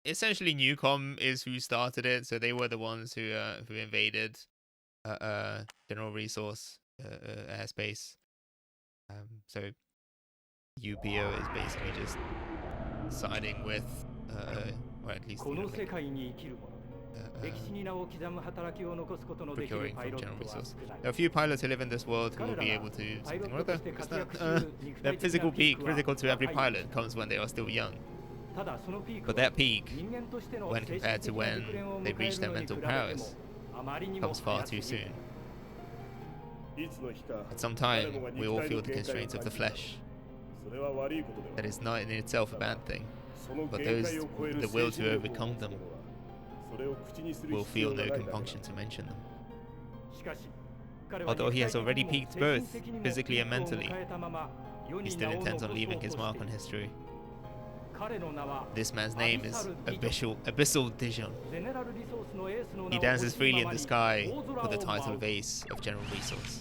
essentially NUCOM is who started it, so they were the ones who invaded General Resource airspace. So UPO is basically just siding with, or at least procuring from General Resource. There are a few pilots who live in this world who will be able to something or other. Their physical peak, critical to every pilot, comes when they are still young. But that peak, when compared to when they reach their mental prowess, comes far too soon. At some time, we all feel the constraints of the flesh. That is not in itself a bad thing, but those with the will to overcome them will feel no compunction to mention them. Although he has already peaked both physically and mentally, he still intends on leaving his mark on history. This man's name is Abyssal Dijon. He dances freely in the sky for the title of Ace of General Resource.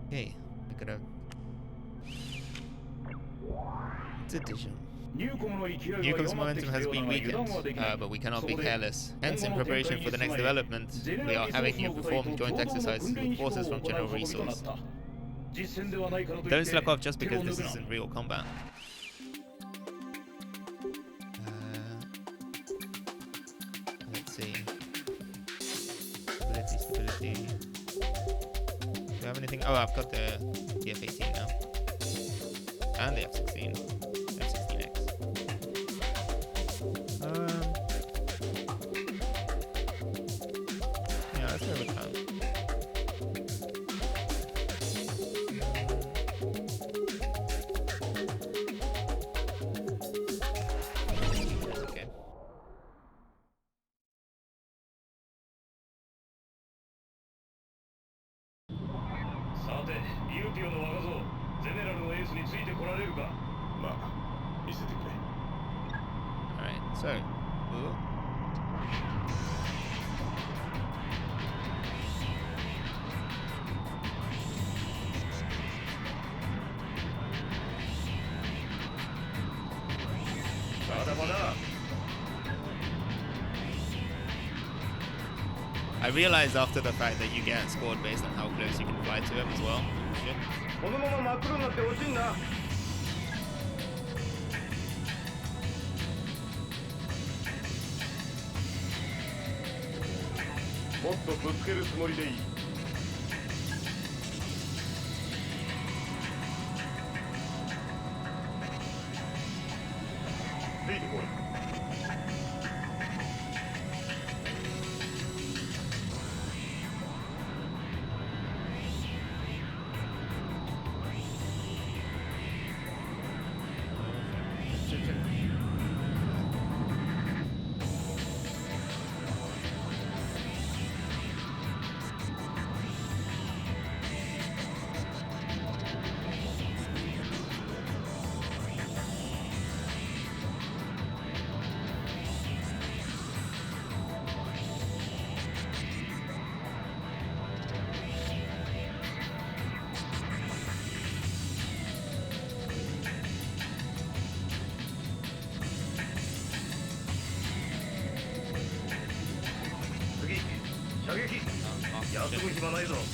Okay, we're gonna... It's a Dijon. Newcom's momentum has been weakened, but we cannot be careless. Hence, in preparation for the next development, we are having you perform joint exercises with forces from General Resource. Don't slack off just because this isn't real combat. Let's see. Stability. Do I have anything? Oh, I've got the F-18 now. And the F-16. F-16X. Yeah, let's go with that. Okay. Alright, so. Ooh. I realized after the fact that you get scored based on how close you can fly to him as well. Shit.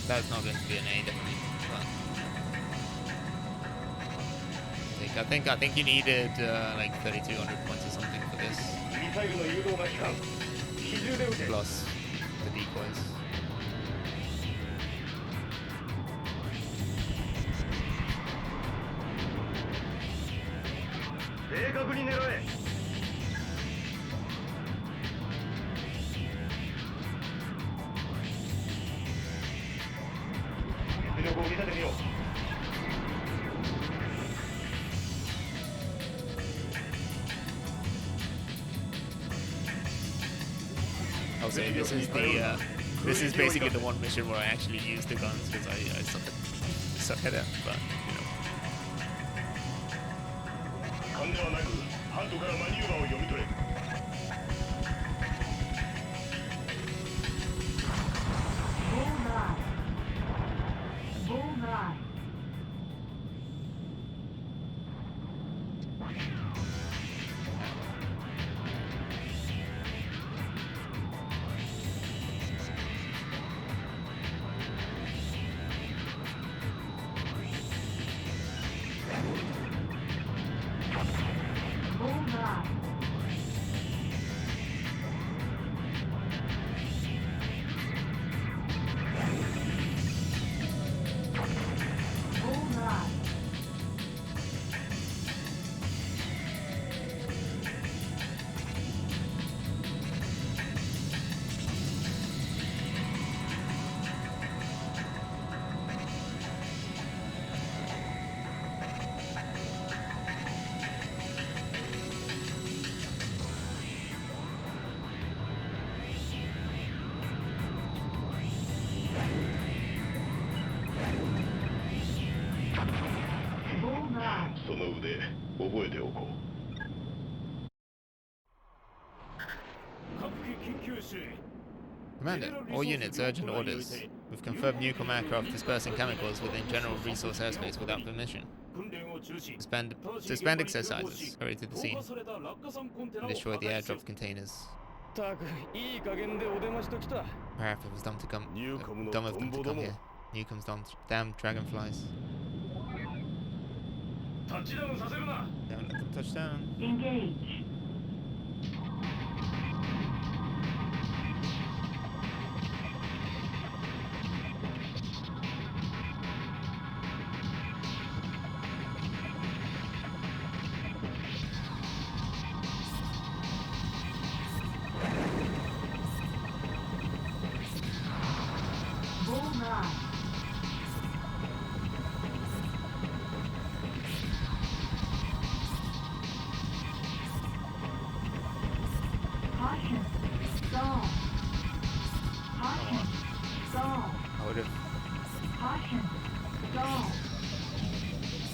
That's not going to be an A, definitely. But I think you needed like 3,200 points or something for this. Plus the decoys. Also, this is basically the one mission where I actually use the guns because I suck at it, but you know. Commander, all units, urgent orders. We've confirmed Newcom aircraft dispersing chemicals within general resource airspace without permission. Suspend exercises. Hurry to the scene. And destroy the airdrop containers. Perhaps it was dumb of them to come here. Newcom's damn dragonflies. Don't let them touch down. Engage.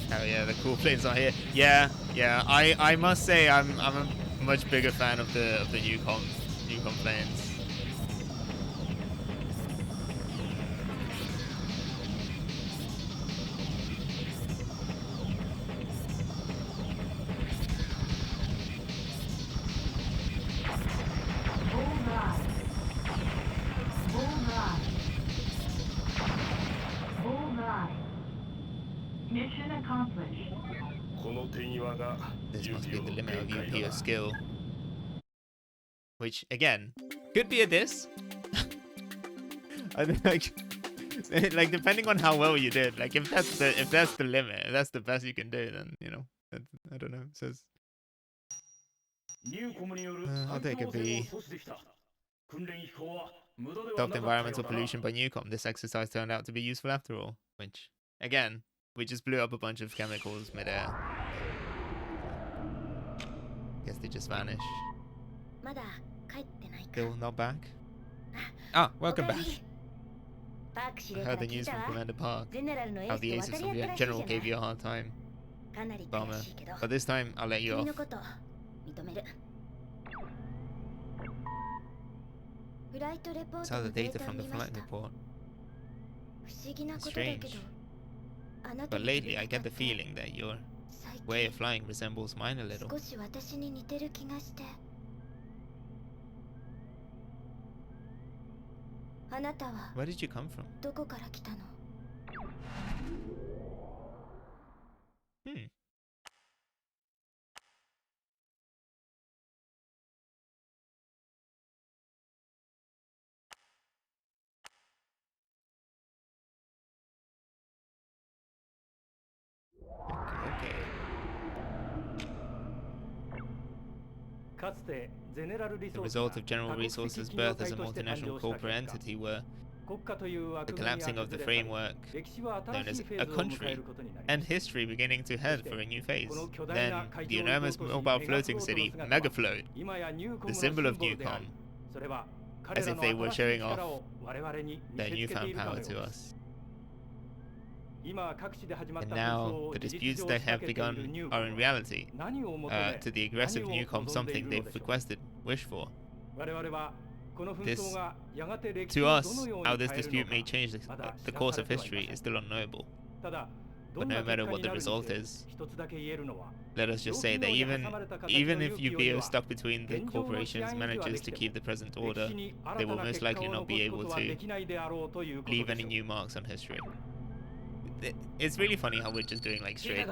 Oh yeah, the cool planes are here. Yeah. I must say I'm a much bigger fan of the Newcom planes. Mission accomplished. This must be the limit of UPO skill. Which, again, could be a diss. I think, like depending on how well you did, like if that's the limit, if that's the best you can do, then you know, I don't know. It says I'll take a B. Stopped environmental pollution by Newcom. This exercise turned out to be useful after all. Which, again, we just blew up a bunch of chemicals mid-air. Guess they just vanished. Still not back? Ah, welcome back. I heard the news from Commander Park. How the aces from the General gave you a hard time. Bummer. But this time, I'll let you off. Saw the data from the flight report. Strange. But lately, I get the feeling that your way of flying resembles mine a little. Where did you come from? The result of General Resources' birth as a multinational corporate entity were the collapsing of the framework known as a country, and history beginning to head for a new phase. Then the enormous mobile floating city, Megafloat, the symbol of Newcom, as if they were showing off their newfound power to us. And now the disputes that have begun are in reality, to the aggressive Newcom, something they've wished for. This, to us, how this dispute may change the course of history is still unknowable. But no matter what the result is, let us just say that even if UPO stuck between the corporations manages to keep the present order, they will most likely not be able to leave any new marks on history. It's really funny how we're just doing like straight.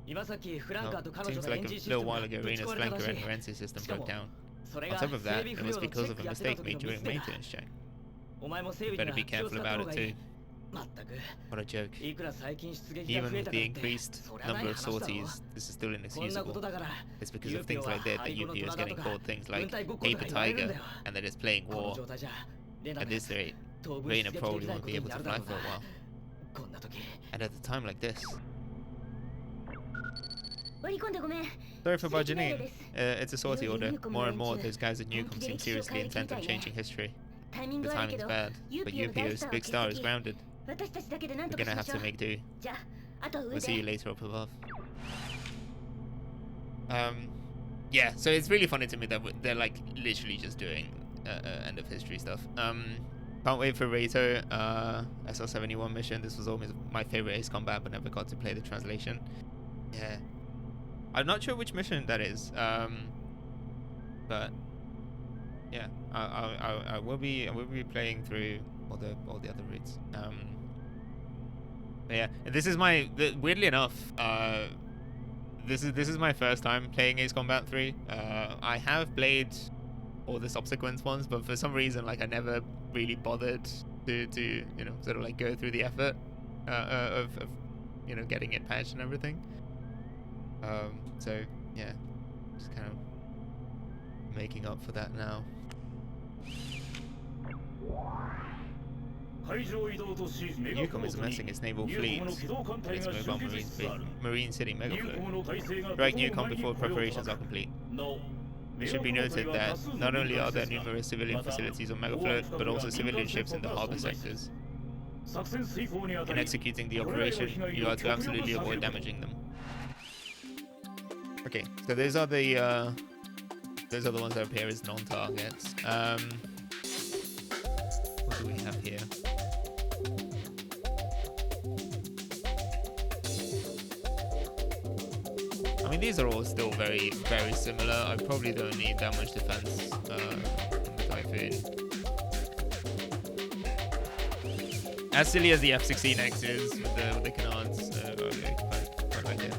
Seems like a little while ago Reina's flanker and Morenzi system broke down. On top of that, it was because of a mistake made during maintenance check. You better be careful about it too. What a joke. Even with the increased number of sorties, this is still inexcusable. It's because of things like that UPO is getting called things like Paper Tiger, and that it's playing war. At this rate, Reina probably won't be able to fly for a while. And at a time like this. Sorry for barging in. It's a sortie order. More and more, those guys at Newcom seem seriously intent on changing history. The timing's bad, but UPO's big star is grounded. We're gonna have to make do. We'll see you later up above. Yeah, so it's really funny to me that they're like literally just doing end of history stuff. Can't wait for Reito SR-71 mission. This was always my favorite Ace Combat, but never got to play the translation. Yeah, I'm not sure which mission that is. But yeah, I will be playing through all the other routes. But yeah, this is weirdly enough, this is my first time playing Ace Combat 3. I have played all the subsequent ones, but for some reason, like, I never really bothered to you know, sort of like go through the effort of you know, getting it patched and everything. So yeah, just kind of making up for that now. Newcomb is amassing its naval fleet at its mobile marine city megafloat. Strike Newcomb before preparations are complete. It should be noted that not only are there numerous civilian facilities on Megafloat, but also civilian ships in the harbor sectors. In executing the operation, you are to absolutely avoid damaging them. Okay, so those are the ones that appear as non-targets. What do we have here? I mean, these are all still very, very similar. I probably don't need that much defense from the Typhoon. As silly as the F-16X is with the canards, okay, quite like it.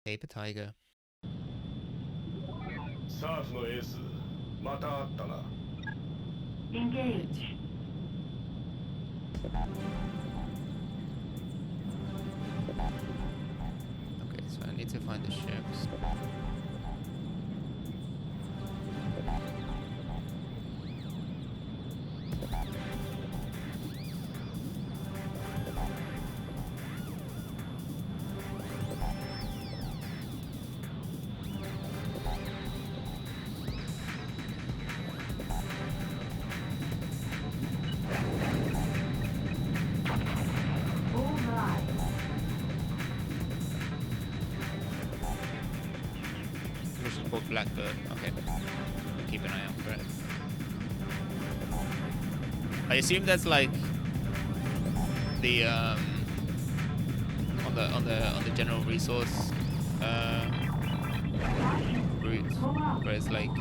Paper Tiger. Engage. Okay, so I need to find the ships. Blackbird. Okay, keep an eye out for it. I assume that's like the on the general resource route, where it's like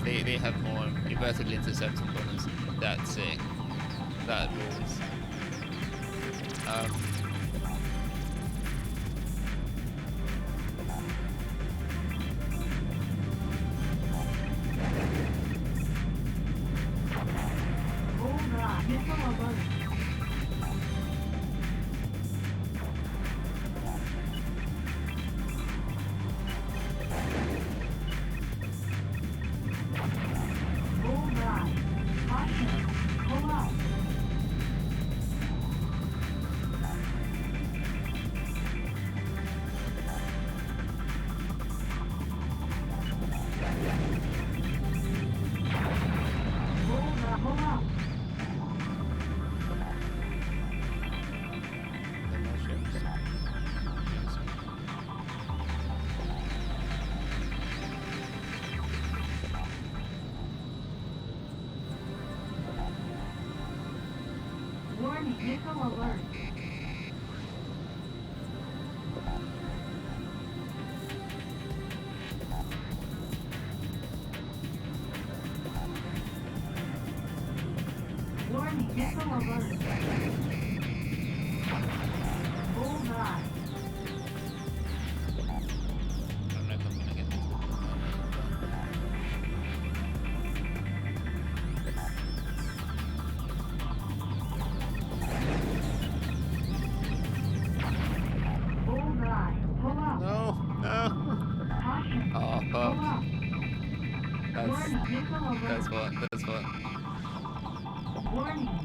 they have more vertical intercept components. That's it. That rules.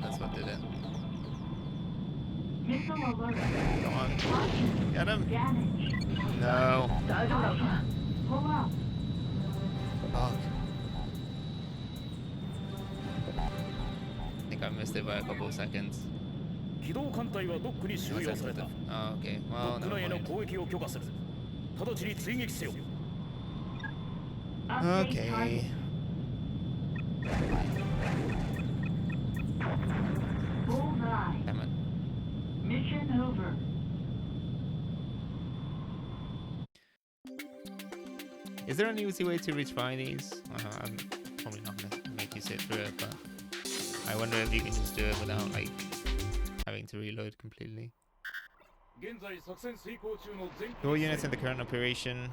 That's what did it. Come on. Get him. No. Fuck. I think missed it by a couple of seconds. 機動艦隊はドックに収容された。 Oh, okay. ド Well, ック never 内への mind. 攻撃を許可する。直ちに追撃せよ。 Okay. Bullseye. Damn it. Mission over. Is there an easy way to retry these? I'm probably not gonna make you sit through it, but I wonder if you can just do it without like having to reload completely. All units in the current operation,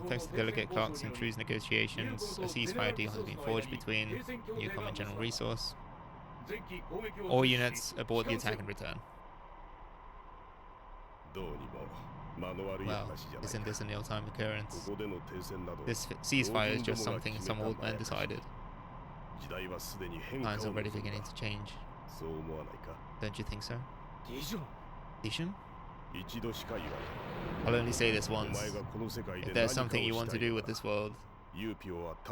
thanks to Delegate Clark's and True's negotiations, a ceasefire deal has been forged between Newcom and General Resource. All units abort the attack and return. Well, isn't this an ill-timed occurrence? This ceasefire is just something some old man decided. Time's already beginning to change. Don't you think so? Ishin? I'll only say this once. If there's something you want to do with this world,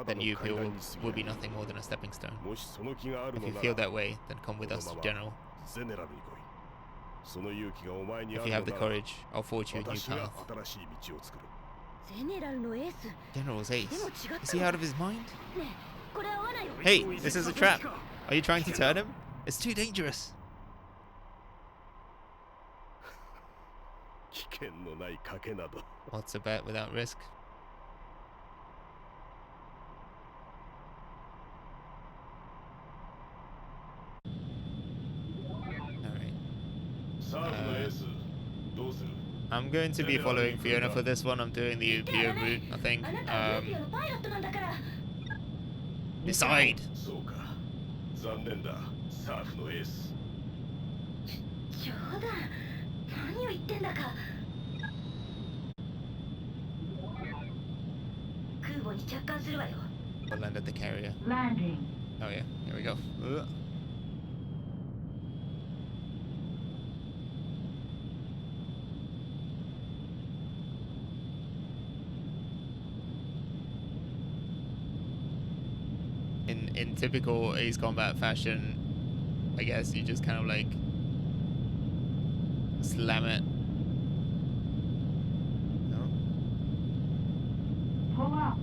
then UPO will be nothing more than a stepping stone. If you feel that way, then come with us, General. If you have the courage, I'll forge you a new path. General's ace. Is he out of his mind? Hey, this is a trap. Are you trying to turn him? It's too dangerous. What's a bet without risk? I'm going to be following Fiona for this one. I'm doing the UPO route, I think. Decide! We'll land at the carrier. Landing. Oh yeah, here we go. Ugh. In typical Ace Combat fashion, I guess you just kind of like slam it. No. Pull up.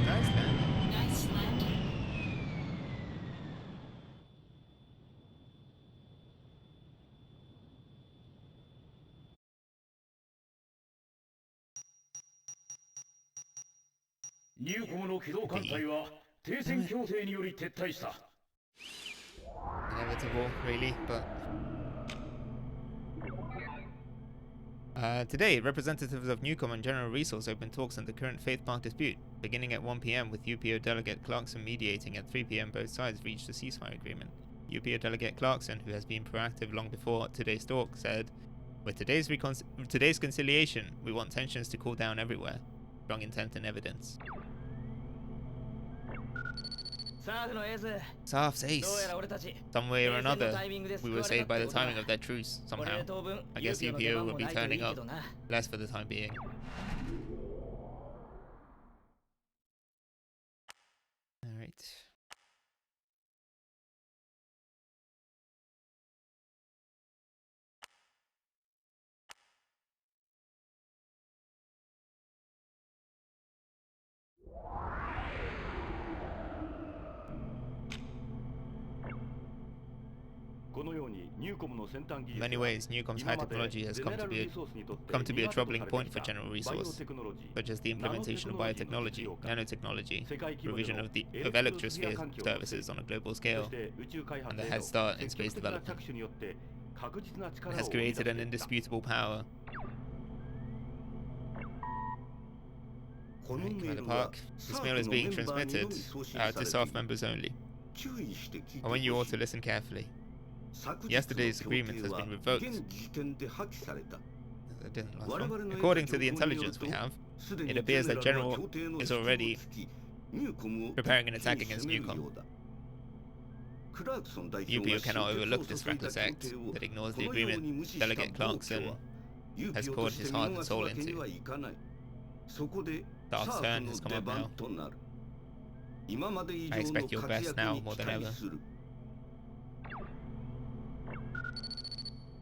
Nice landing. Nice landing. Inevitable, really, but... today, representatives of Newcom and General Resource opened talks on the current Faith Park dispute. Beginning at 1 PM with UPO Delegate Clarkson mediating, at 3 PM both sides reached a ceasefire agreement. UPO Delegate Clarkson, who has been proactive long before today's talk, said, "With today's conciliation, we want tensions to cool down everywhere. Strong intent and evidence." Saf's ace. Some way or another, we were saved by the timing of that truce, somehow. I guess UPO will be turning up, less for the time being. Alright. In many ways, Newcom's high technology has come to be a troubling point for General Resource, such as the implementation of biotechnology, nanotechnology, provision of Electrosphere services on a global scale, and the head start in space development. It has created an indisputable power. Commander Park, this mail is being transmitted to staff members only. I want you all to listen carefully. Yesterday's agreement has been revoked. That didn't last long. According to the intelligence we have, it appears that General is already preparing an attack against Newcom. UPO cannot overlook this reckless act that ignores the agreement Delegate Clarkson has poured his heart and soul into. Dark's turn has come up now. I expect your best now more than ever.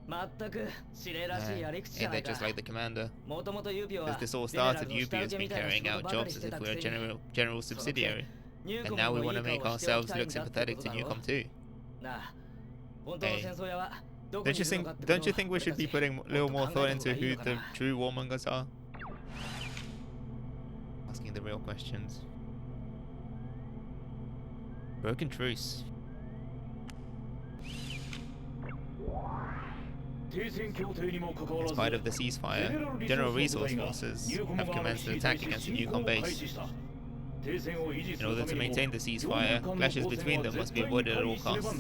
Ain't that just like the commander? As this all started, UP has been carrying out jobs as if we're a general subsidiary. And now we want to make ourselves look sympathetic to Newcom too. Hey. Don't you think we should be putting a little more thought into who the true warmongers are? Asking the real questions. Broken truce. In spite of the ceasefire, General Resource Forces have commenced an attack against the Newcom base. In order to maintain the ceasefire, clashes between them must be avoided at all costs.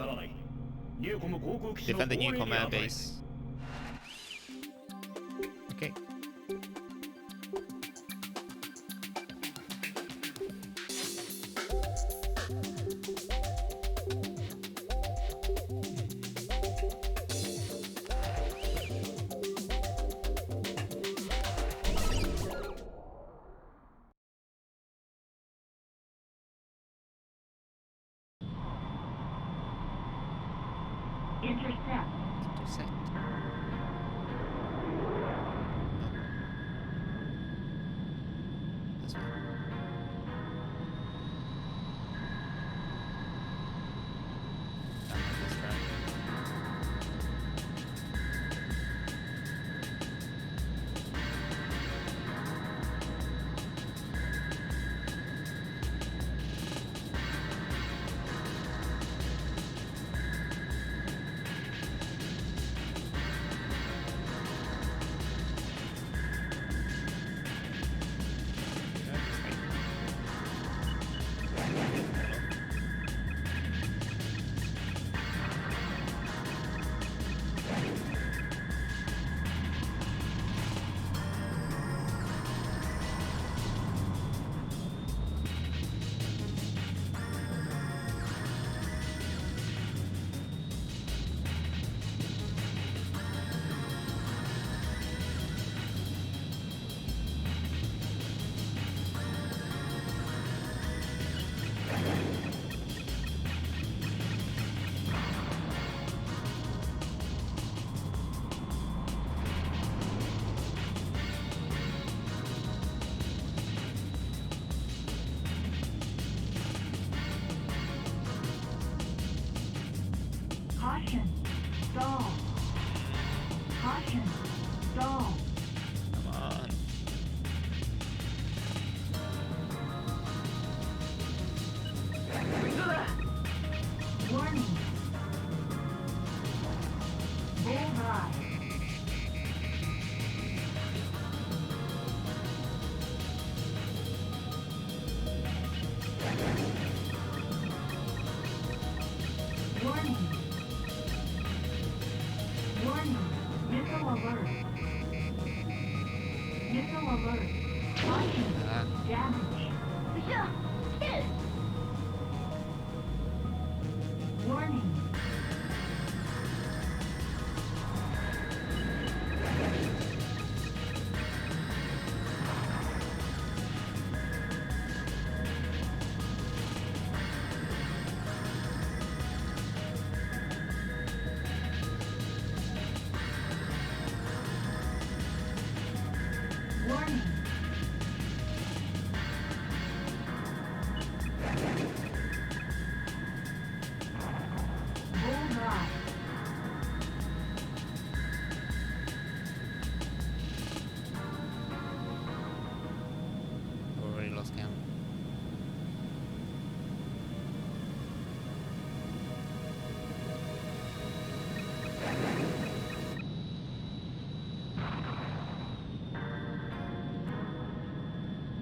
Defend the Newcom air base. Okay. Intercept. This way. This track. Caution. Stall. Caution. Stall. Come on. Warning. Bullseye. Warning. Warning. Missile alert. Missile alert. Caution. Damage. Warning. Warning. Bullseye. Already lost count.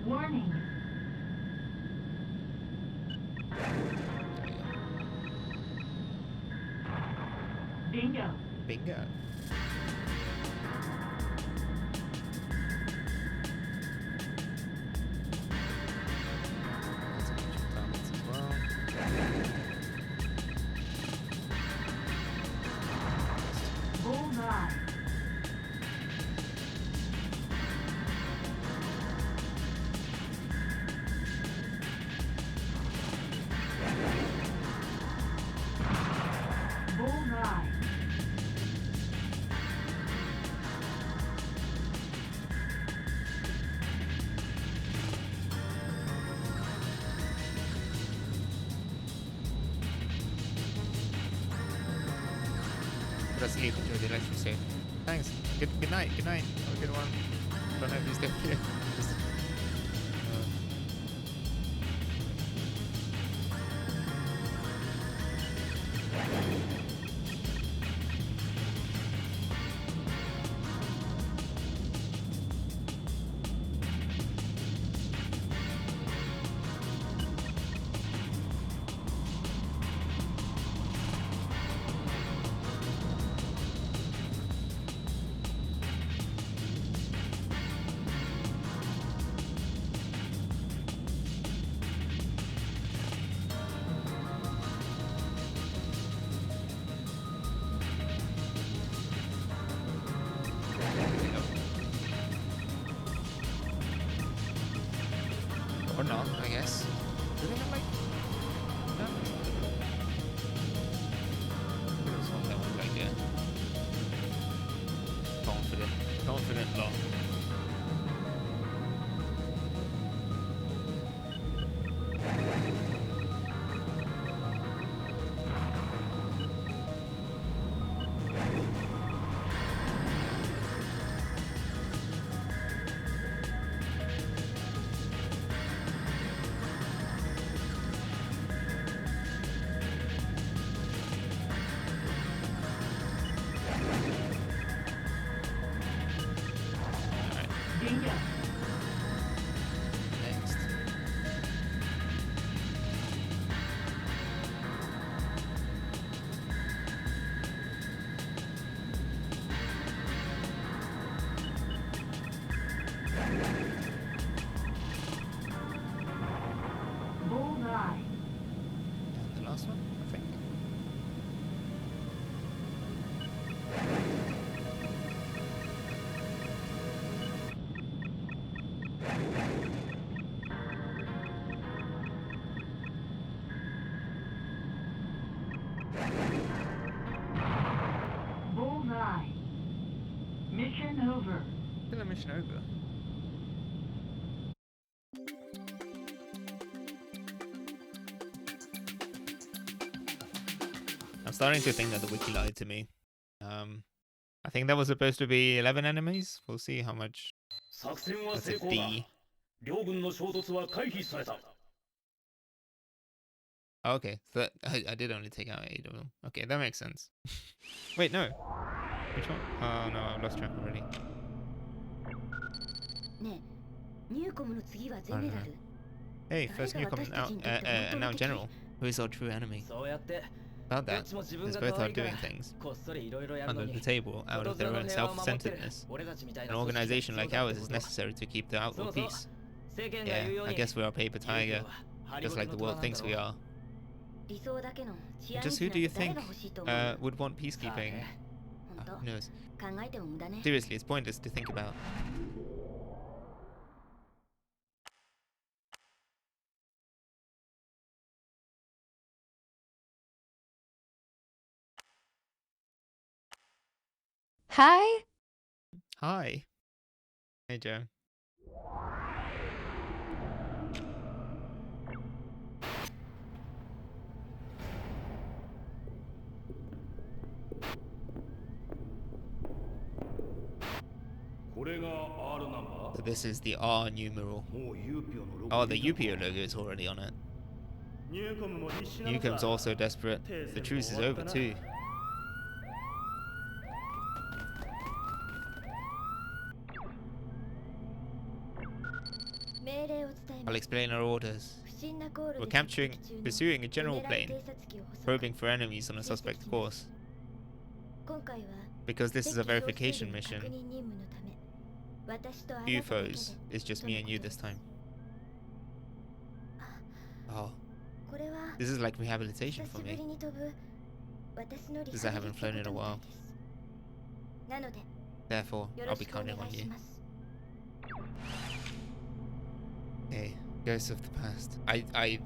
Warning. Bingo. Bingo. That's some mutual targets as well. Bullseye. Bullseye. to sleep. Enjoy the Electrosphere. Thanks. Good night. Good night. Have a good one. Don't know if you're still here. Or not, I guess. Do they have like... No? There's one that was like a confident lock. Bingo. Next. Bullseye. The last one, I think. Bullseye. Mission over. Still a mission over. I'm starting to think that the wiki lied to me. I think that was supposed to be 11 enemies. We'll see how much. That's a D. Okay, so that, I did only take out 8 of them. Okay, that makes sense. Wait, no. Which one? Oh no, I've lost track already. I don't know. Hey, first newcomer now General. Who is our true enemy? About that, as both are doing things under the table out of their own self-centeredness. An organization like ours is necessary to keep the outward peace. Yeah, I guess we are paper tiger, just like the world thinks we are. Just who do you think would want peacekeeping? Who knows? Seriously, it's pointless to think about. Hi. Hi. Hey, Joe. So this is the R numeral. Oh, the UPO logo is already on it. Newcomb's also desperate. The truce is over too. I'll explain our orders. We're pursuing a general plane, probing for enemies on a suspect course. Because this is a verification mission, UFOs is just me and you this time. Oh, this is like rehabilitation for me, because I haven't flown in a while. Therefore, I'll be counting on you. Hey, ghosts of the past. I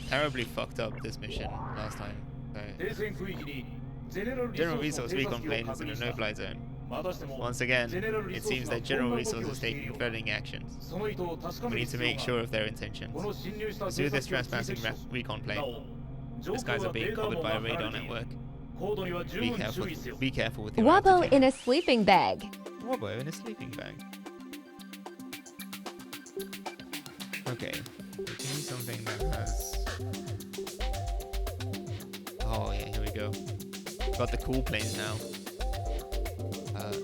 terribly fucked up this mission last time. So. General Resource recon plane is in a no-fly zone. Once again, it seems that General Resource is taking threatening actions. We need to make sure of their intentions. Pursue this trespassing recon plane. These guys are being covered by a radar network. Be careful with your Wobbo altitude. in a sleeping bag. Wobbo in a sleeping bag. Okay, we need something that has... Oh yeah, here we go. Got the cool planes now.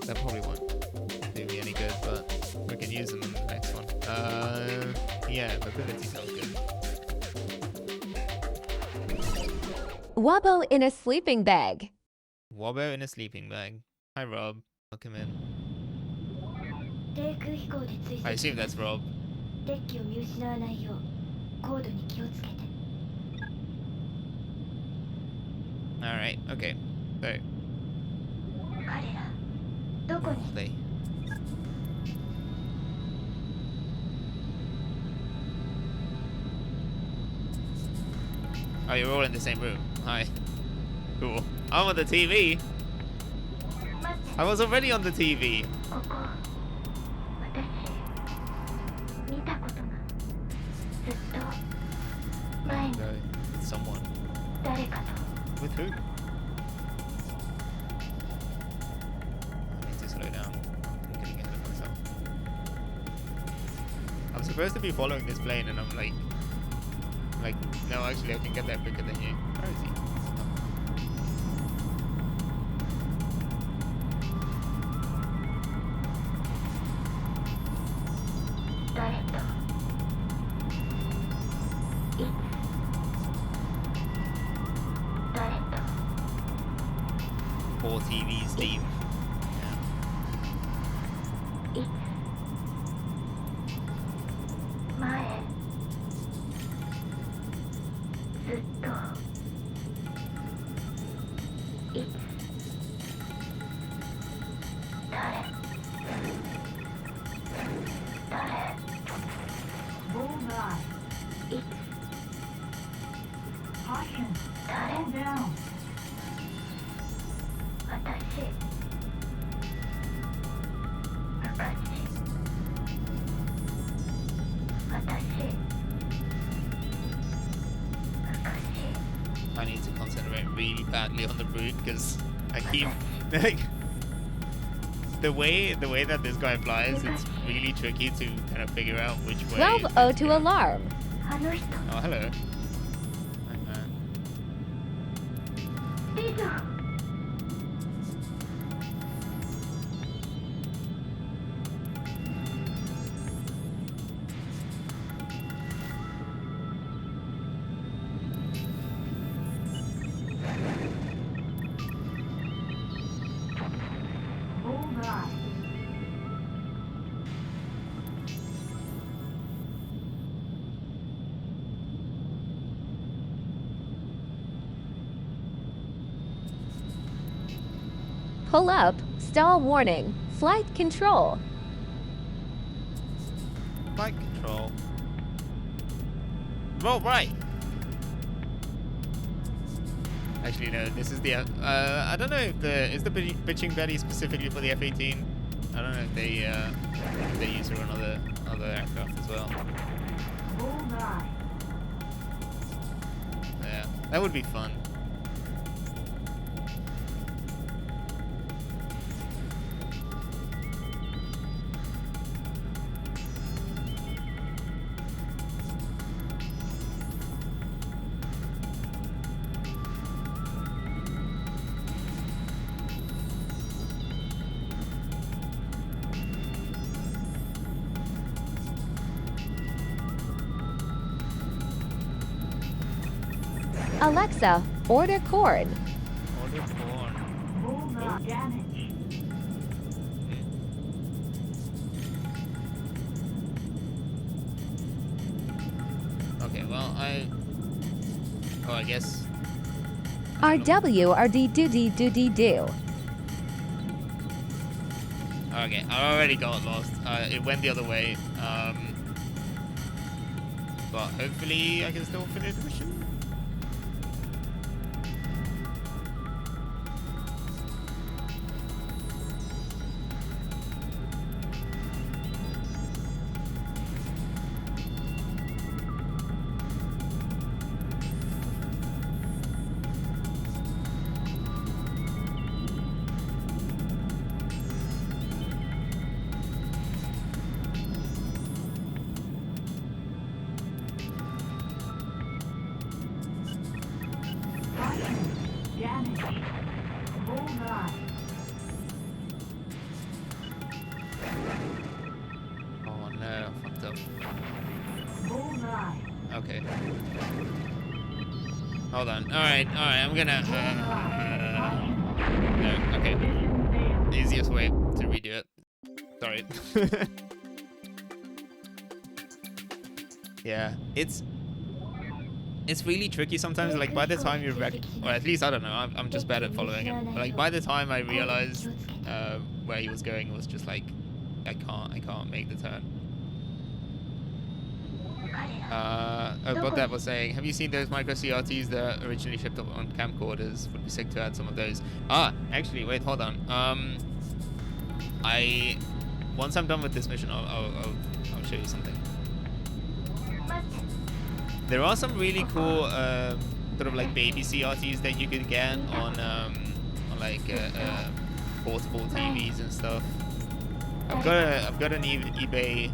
That probably won't do me any good, but we can use them in the next one. Yeah, mobility sounds good. Wobbo in a sleeping bag. Wobbo in a sleeping bag. Hi Rob, welcome in. I assume that's Rob. Alright, okay. So. Where are they? Oh, you're all in the same room. Hi. Cool. I'm on the TV. I was already on the TV. No, with someone. With who? I need to slow down. I'm getting ahead of myself. I'm supposed to be following this plane and I'm like, no, actually I can get there quicker than you. Where is he? Poor TV, Steve. I need to concentrate really badly on the route because I keep like the way that this guy flies, it's really tricky to kind of figure out which way. 12:02 alarm. Oh, hello. Pull up. Stall warning. Flight control. Flight control. Roll right. Actually, no. This is the. I don't know if is the bitching Betty specifically for the F-18. I don't know if they use her on other aircraft as well. Yeah, that would be fun. Alexa, order corn. Order corn. Bullseye damage. Okay, well, I guess. RW RD do. Okay, I already got lost. It went the other way. But hopefully I can still finish the mission. Damage. Bullseye. Oh no, fucked up. Bullseye. Okay. Hold on. Alright, I'm gonna... no, okay. Easiest way to redo it. Sorry. Yeah, it's really tricky sometimes. Like, by the time you or at least, I don't know, I'm just bad at following him. Like, by the time I realized where he was going, it was just like, I can't make the turn. What that was saying, have you seen those micro CRTs that originally shipped up on camcorders? Would be sick to add some of those. Actually, wait, hold on. Once I'm done with this mission, I'll show you something. There are some really cool sort of like baby CRTs that you could get on like portable TVs and stuff. I've got an eBay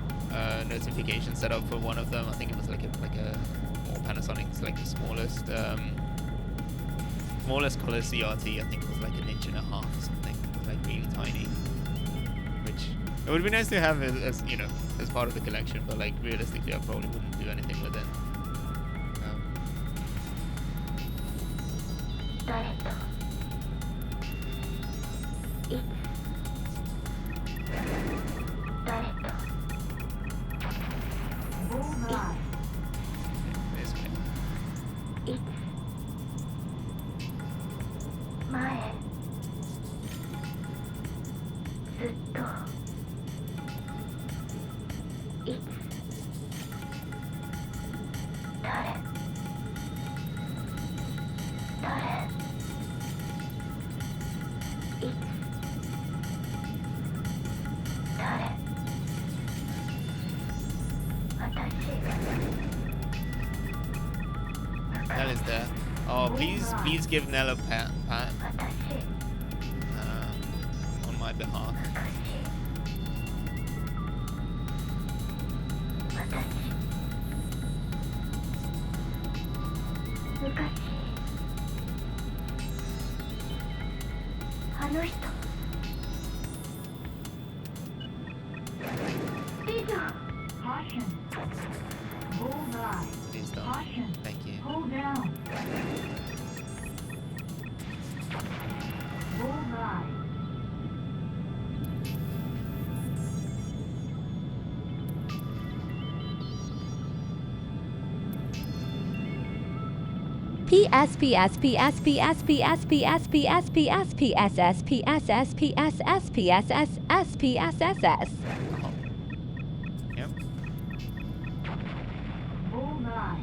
notification set up for one of them. I think it was like a or Panasonic's like the smallest color CRT. I think it was like 1.5 inches or something. It was like really tiny. Which it would be nice to have as you know, as part of the collection, but like realistically I probably wouldn't do anything with it. This way. Nell is there. Oh, please give Nell a pat on my behalf. Caution. Bullseye. Please don't. Caution. Thank you. Hold down. Bullseye. PSPSPSPSPSPSPSPSPSPSPSPSPSPSPSPSS. Yep. Bullseye.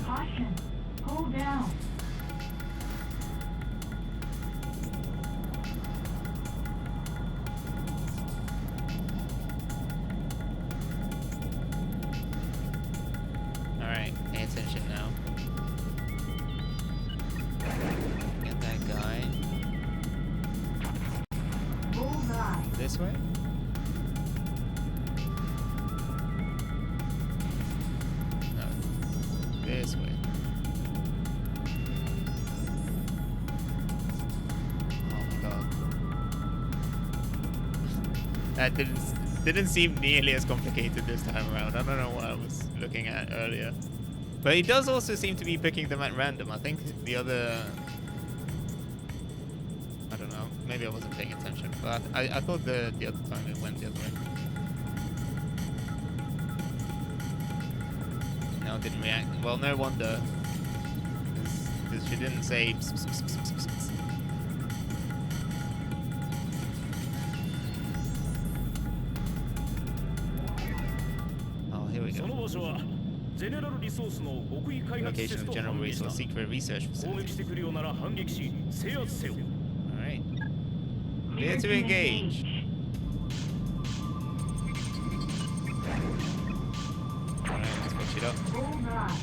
Caution. Hold down. Alright, pay attention now. Get that guy. Bullseye. This way? No. This way. Oh my god. That didn't seem nearly as complicated this time around. I don't know what I was looking at earlier. But he does also seem to be picking them at random. I think the other... I don't know. Maybe I wasn't paying attention. But I thought the other time it went the other way. No, it didn't react. Well, no wonder. Because she didn't say... Pss, pss, pss, pss, pss, pss, pss. Oh, here we go. Location of General Resource Secret Research Facility. Alright. Clear to engage. Alright, let's switch it up. Bullseye.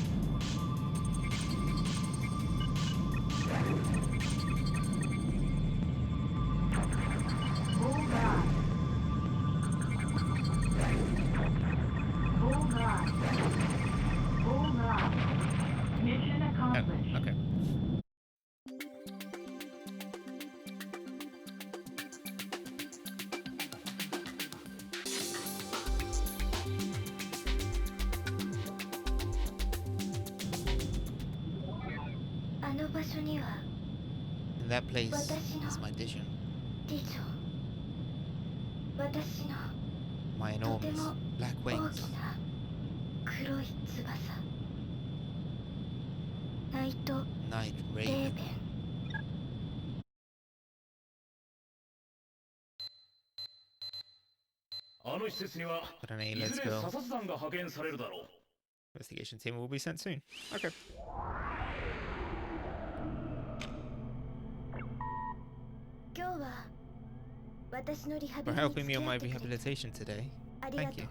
accomplished. Okay. In that place is my vision. My enormous black wings. Night Raven. But an A, let's go. Investigation team will be sent soon. Okay. For helping me on my rehabilitation today. Thank you.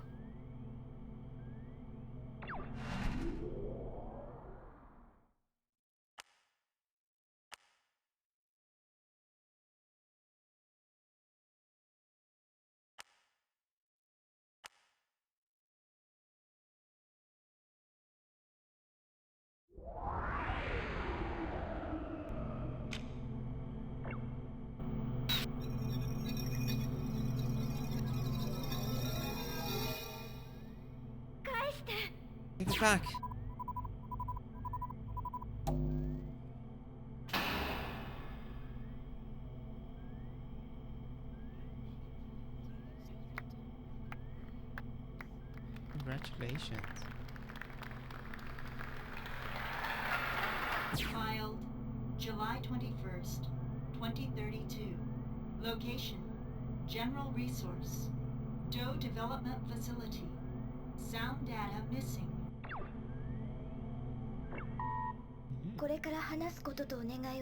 Give it back. Congratulations. Filed July 21st, 2032. Location General Resource. Doe Development Facility. Sound data missing.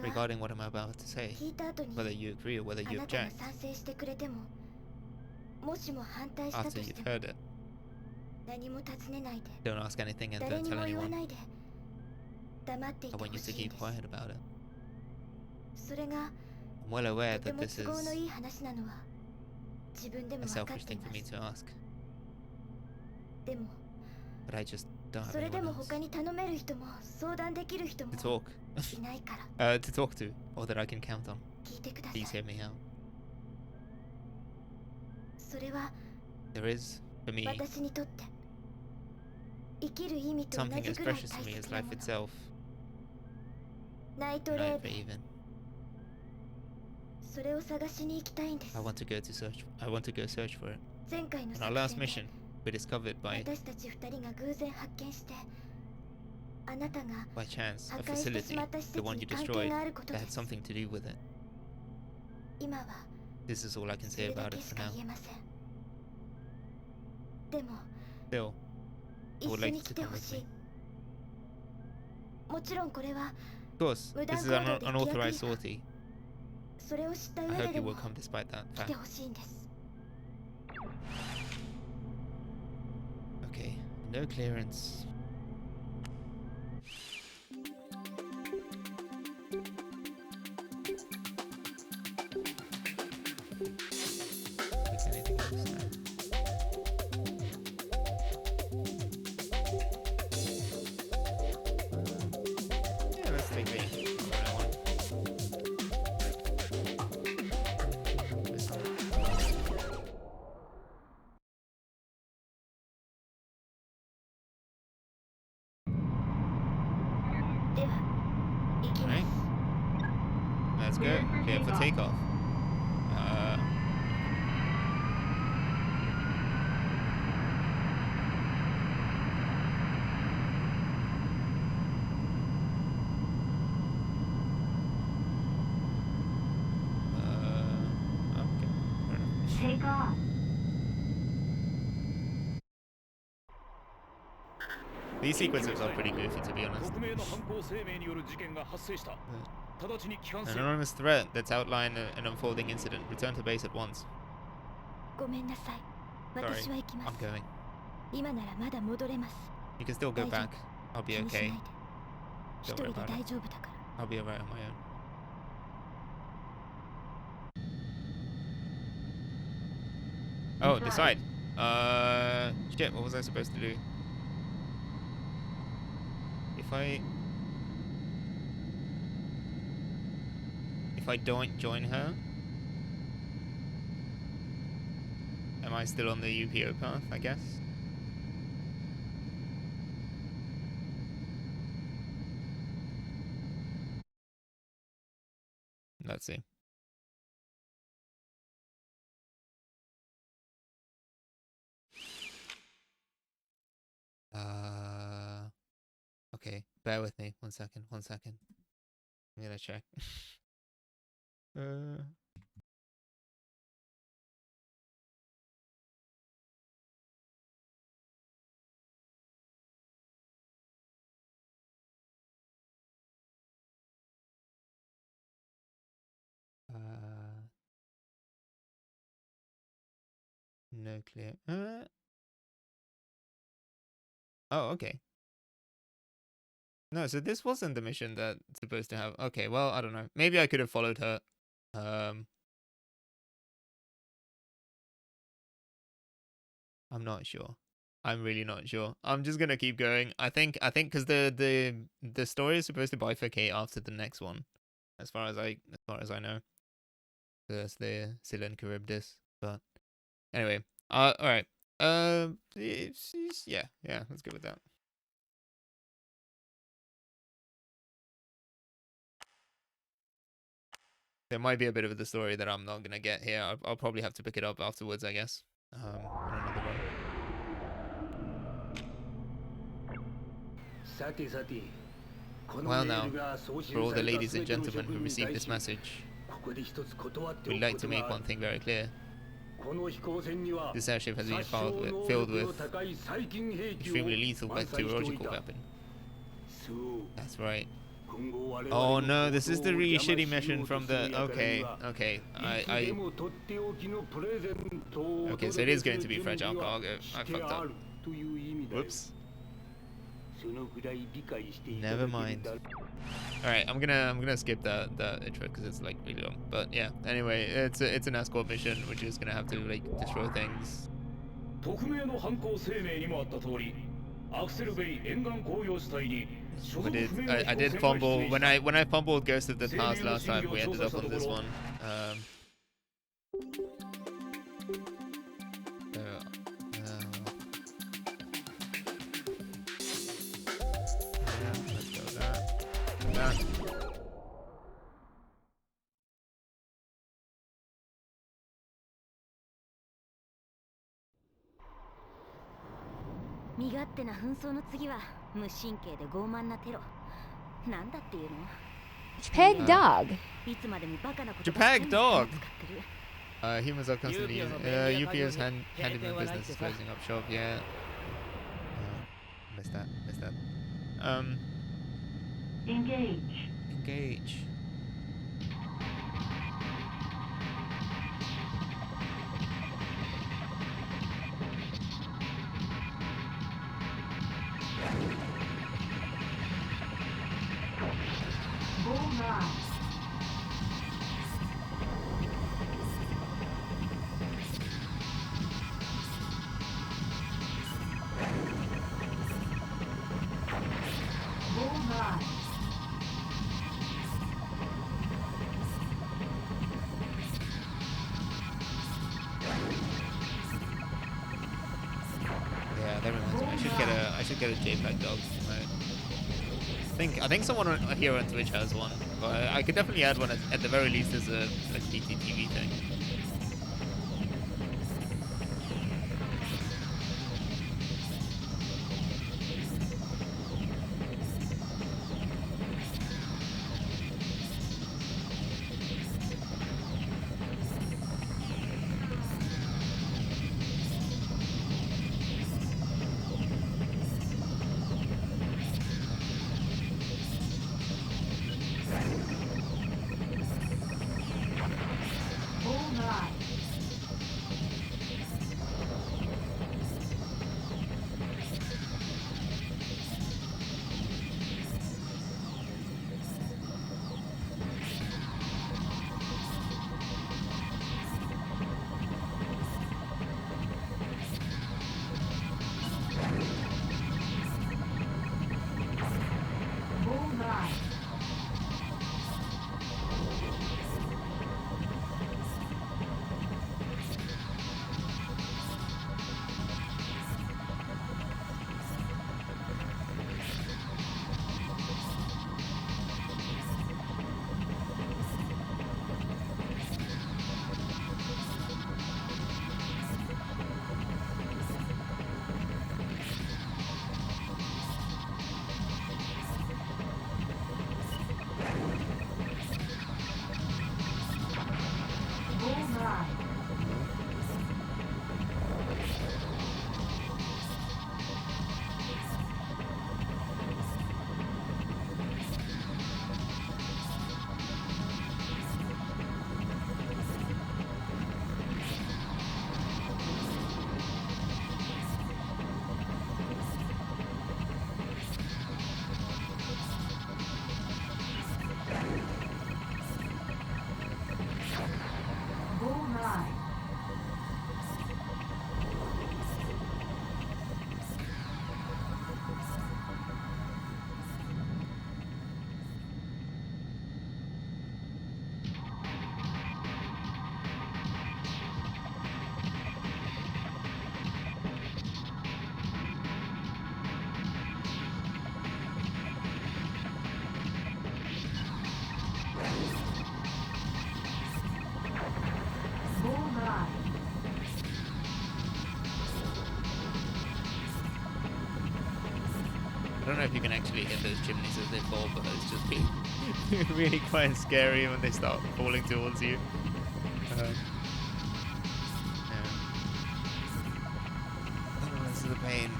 Regarding what I'm about to say, whether you agree or whether you object, after you've heard it, don't ask anything and don't tell anyone. I want you to keep quiet about it. I'm well aware that this is a selfish thing for me to ask, but I just don't have anyone else to talk to talk to, or that I can count on. Please hear me out. There is, for me, something as precious to me as life itself. Night Raven. I want to go search for it. On our last mission, we discovered by chance a facility, the one you destroyed, that had something to do with it. This is all I can say about it for now. Still, I would like you to come with me. Of course, this is an unauthorized sortie. I hope you will come despite that fact. Okay, no clearance. Anything else? Yeah, let's take me. Alright. Let's go. Clear for takeoff. Take off. These sequences are pretty goofy, to be honest. An anonymous threat that's outlined an unfolding incident. Return to base at once. Sorry, I'm going. You can still go back. I'll be okay. Don't worry about it. I'll be alright on my own. Oh, decide. Shit, what was I supposed to do? If I... if I don't join her? Am I still on the UPO path, I guess? Let's see. Okay, bear with me. 1 second, 1 second. I'm gonna check. No clear. Oh, okay. No, so this wasn't the mission that's supposed to have. Okay, well, I don't know. Maybe I could have followed her. I'm not sure. I'm really not sure. I'm just gonna keep going. I think because the story is supposed to bifurcate after the next one, as far as I know. That's the Silen Charybdis. But anyway, all right. Yeah, let's go with that. There might be a bit of the story that I'm not gonna get here. I'll probably have to pick it up afterwards, I guess. On another run. Well now, for all the ladies and gentlemen who received this message, we'd like to make one thing very clear. This airship has been filled with extremely lethal bacteriological weapon. That's right. Oh no, this is the really shitty mission from the... Okay. Okay, so it is going to be fragile cargo. I fucked up. Whoops. Never mind. Alright, I'm gonna skip that intro because it's like really long. But yeah, anyway, it's an escort mission, which is gonna have to like destroy things. I did fumble when I fumbled Ghost of the Past last time. We ended up on this one. Let's go that. Peg dog. Japag dog. Humans are constantly UPO's handyman business is closing up shop. Yeah. Missed that. Engage. Yeah, that reminds me. I should get a JPEG dog. I think someone here on Twitch has one, but I could definitely add one at the very least as a TTTV thing. don't know if you can actually hit those chimneys as they fall, but it's just really quite scary when they start falling towards you. Yeah. Oh, this is a pain.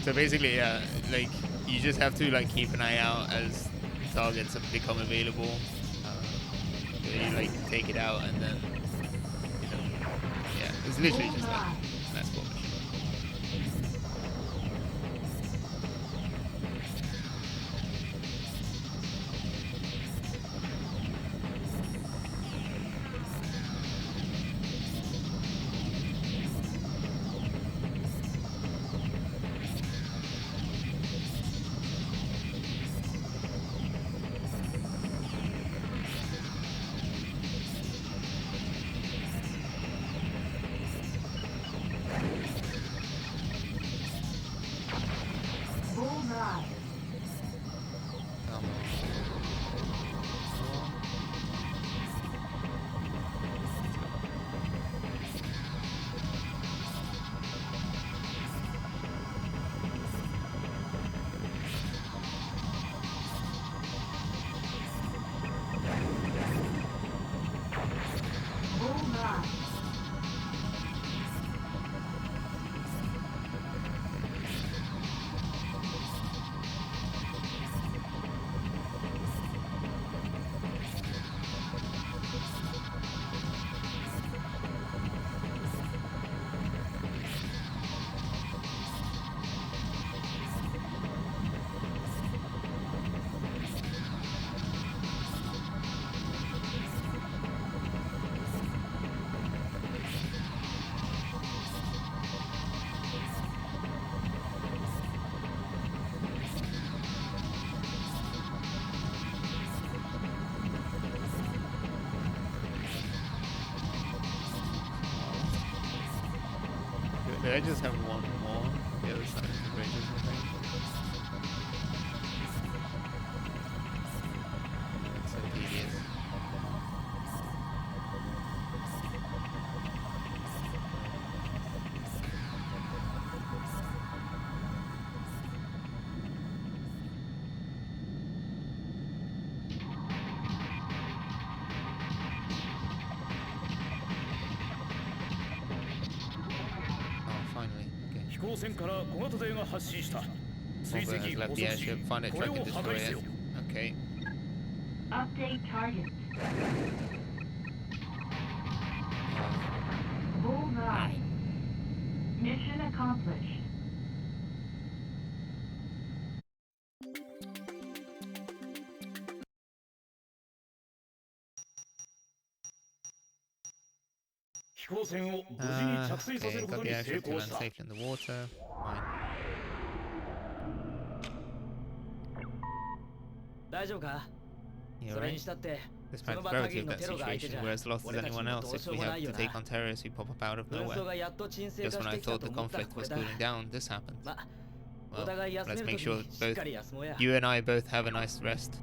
So basically, yeah, like you just have to like keep an eye out as targets become available. So you like take it out and then, you know, yeah, it's literally just like that's what. Did I just have one more? The other side of the bridge or something? That's so tedious. Bomber has left the airship. Find it, track and destroy it. Okay. Update target. Bullseye. Mission accomplished. Okay, got the airship to land safely in the water. Fine. Yeah, right. This might be relative that situation, we're as lost as anyone else if we have to take on terrorists who pop up out of nowhere. Just when I thought the conflict was cooling down, this happened. Well, let's make sure both you and I both have a nice rest.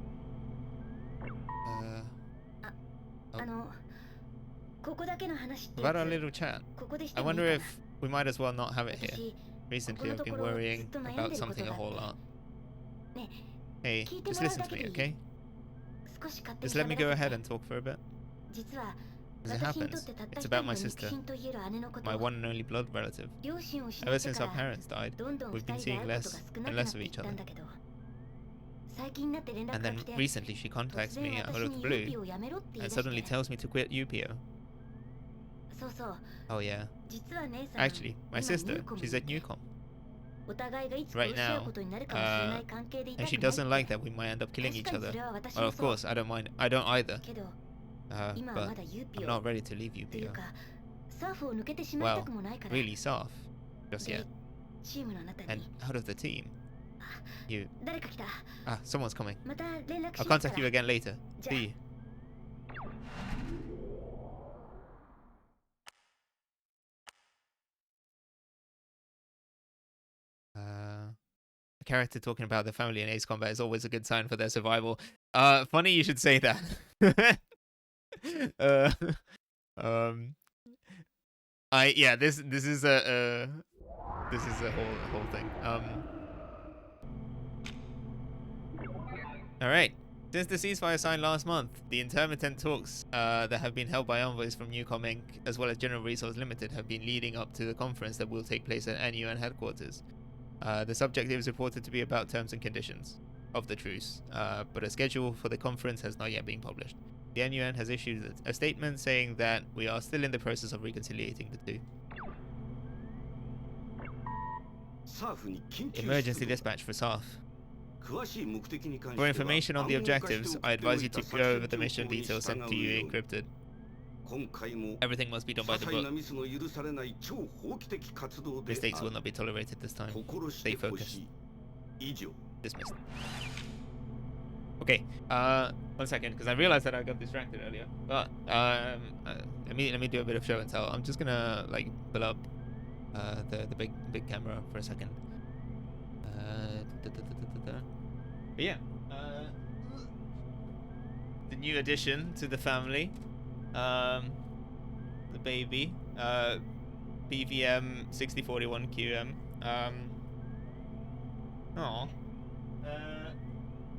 About our little chat, I wonder if we might as well not have it here. Recently I've been worrying about something a whole lot. Hey, just listen to me, okay? Just let me go ahead and talk for a bit. As it happens, it's about my sister, my one and only blood relative. Ever since our parents died, we've been seeing less and less of each other. And then recently she contacts me out of the blue and suddenly tells me to quit UPO. Oh yeah. Actually, my sister, she's at Newcom right now, and she doesn't like that we might end up killing each other. Well, of course, I don't mind. I don't either. But I'm not ready to leave UPO. Well, really, Saf, just yet. And out of the team, you... someone's coming. I'll contact you again later. See you. A character talking about their family in Ace Combat is always a good sign for their survival. Funny you should say that. Yeah, this is a This is a whole thing. All right. Since the ceasefire signed last month, the intermittent talks that have been held by envoys from Newcom Inc. as well as General Resource Limited have been leading up to the conference that will take place at NUN headquarters. The subject is reported to be about terms and conditions of the truce, but a schedule for the conference has not yet been published. The NUN has issued a statement saying that we are still in the process of reconciliating the two. Emergency dispatch for SAF. For information on the objectives, I advise you to go over the mission details sent to you encrypted. Everything must be done by the book. Mistakes will not be tolerated this time. Stay focused. Dismissed. Okay, 1 second, because I realized that I got distracted earlier. But let me do a bit of show and tell. I'm just gonna like pull up the big camera for a second. But yeah, the new addition to the family, the baby, BVM 6041QM.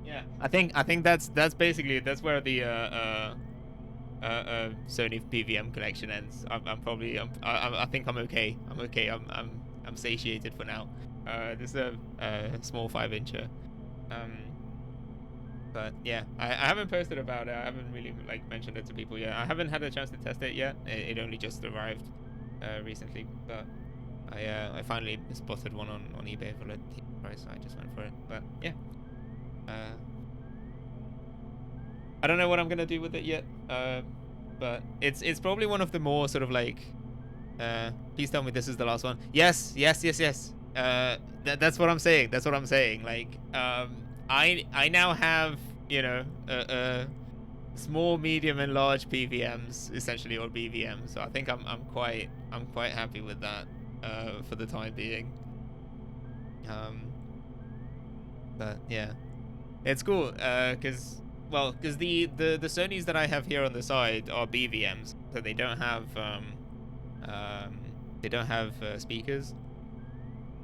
Yeah, I think that's basically where the Sony PVM collection ends. I think I'm okay. I'm satiated for now. This is a small 5-incher. But yeah, I haven't posted about it. I haven't really like mentioned it to people yet. I haven't had a chance to test it yet. It only just arrived recently, but I finally spotted one on eBay for a decent price, so I just went for it. But yeah, I don't know what I'm gonna do with it yet. But it's probably one of the more sort of like, please tell me this is the last one. Yes. That's what I'm saying. That's what I'm saying. Like, I now have, you know, small, medium, and large PVMs, essentially, or BVMs. So I think I'm quite happy with that for the time being. But yeah, it's cool because the Sonys that I have here on the side are BVMs, so they don't have speakers,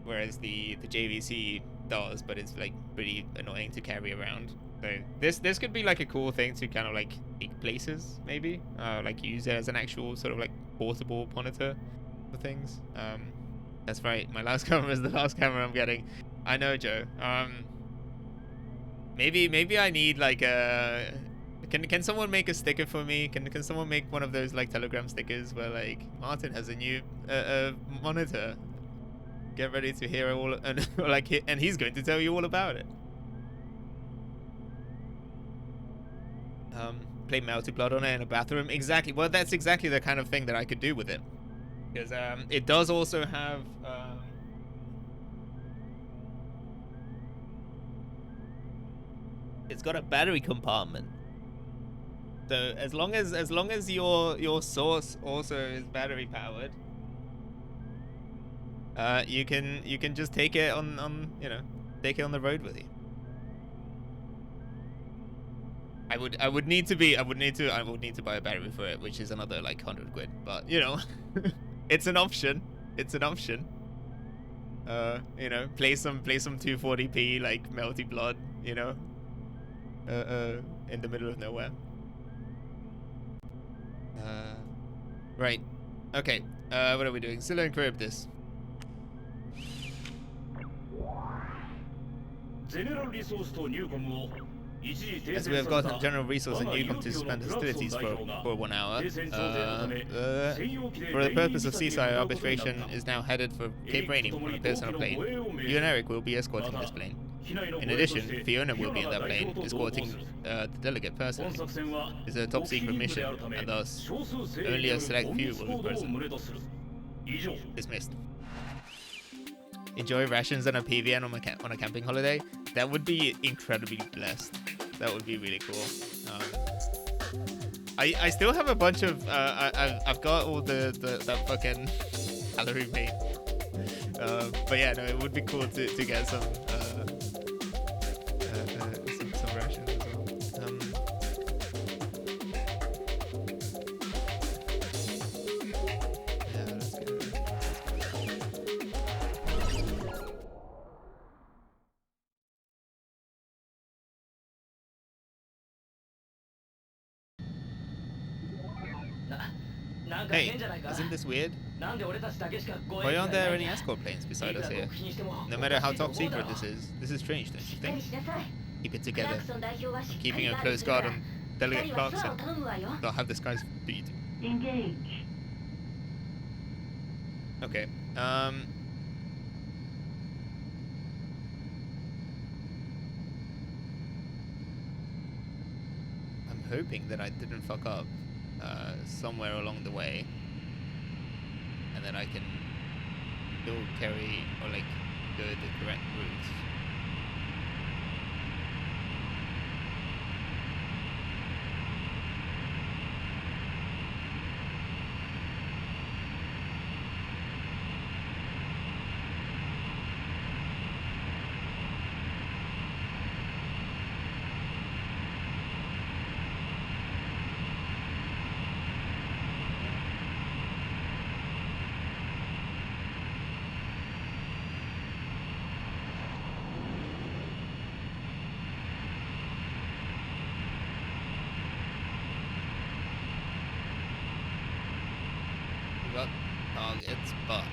whereas the JVC does, but it's like pretty annoying to carry around. So this could be like a cool thing to kind of like take places, maybe like use it as an actual sort of like portable monitor for things. That's right, my last camera is the last camera I'm getting. I know, Joe. Maybe I need like a can someone make a sticker for me? Can someone make one of those like Telegram stickers where like Martin has a new monitor? Get ready to hear all and and he's going to tell you all about it. Play Melted Blood on it in a bathroom. Exactly. Well, that's exactly the kind of thing that I could do with it, because it does also have it's got a battery compartment. So as long as your source also is battery powered, you can just take it on take it on the road with you. I would need to buy a battery for it, which is another like 100 quid. But you know, it's an option. It's an option. You know, play some 240p like Melty Blood. You know, in the middle of nowhere. Right. Okay. What are we doing? Still encrypt this. As we have gotten General Resource and Newcom to suspend hostilities for 1 hour, for the purpose of ceasefire, arbitration is now headed for Cape Rainy on a personal plane. You and Eric will be escorting this plane. In addition, Fiona will be in that plane, escorting the delegate personally. It's a top secret mission, and thus, only a select few will be present. Dismissed. Enjoy rations and a PVN on a camping holiday. That would be incredibly blessed. That would be really cool. I still have a bunch of I've got all that fucking calorie mate. But yeah, no, it would be cool to get some rations as well. Yeah, let's go. Hey, isn't this weird? Why aren't there any escort planes beside us here? No matter how top secret this is strange, don't you think? Keep it together. I'm keeping a close guard on Delegate Clarkson. They'll have this guy's beat. Engage. Okay. I'm hoping that I didn't fuck up somewhere along the way, and that I can still carry or like go the correct route. Targets, but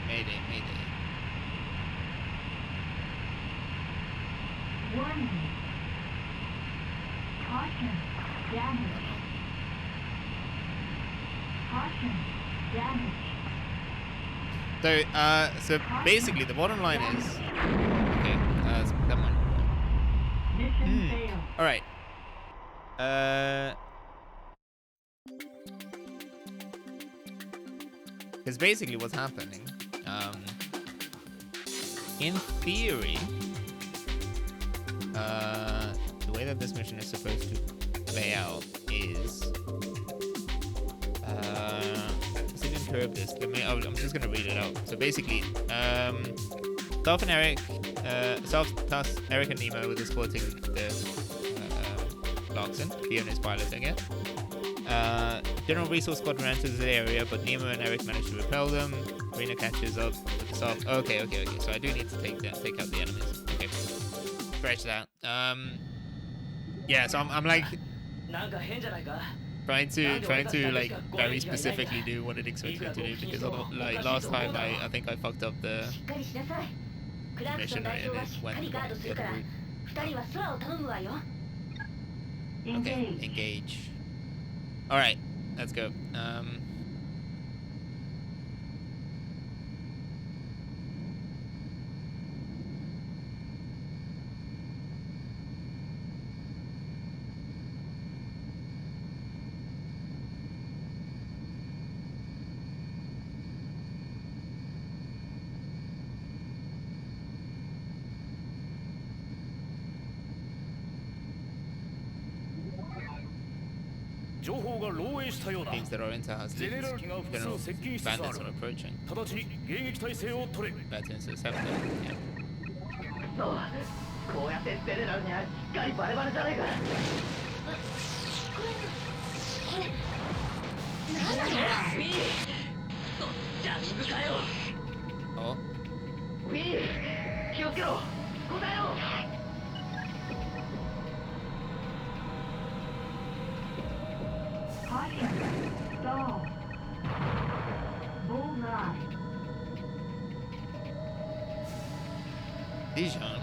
mayday. Warning. Caution. Damage. Caution. Damage. So basically the bottom line is okay. So that one. Mission failed. All right. Because basically what's happening, in theory, the way that this mission is supposed to play out is, let's even curve this. I'm just gonna read it out. So basically, Self and Eric, Eric and Nemo were escorting the Clarkson, Fiona's pilot again. General Resource Squadron enters the area, but Nemo and Eric manage to repel them. Rena catches up with the South. Okay. So I do need to take out the enemies. Okay. Scratch that. Yeah. So I'm like trying to like very specifically do what it expects me to do, because like last time I think I fucked up the mission and it went the other route. Okay. Engage. All right. Let's go. Seems that Orienta has leaked. General bandits are approaching. Better intercept them. Yeah. Oh. Stall. Bullseye. Dijon.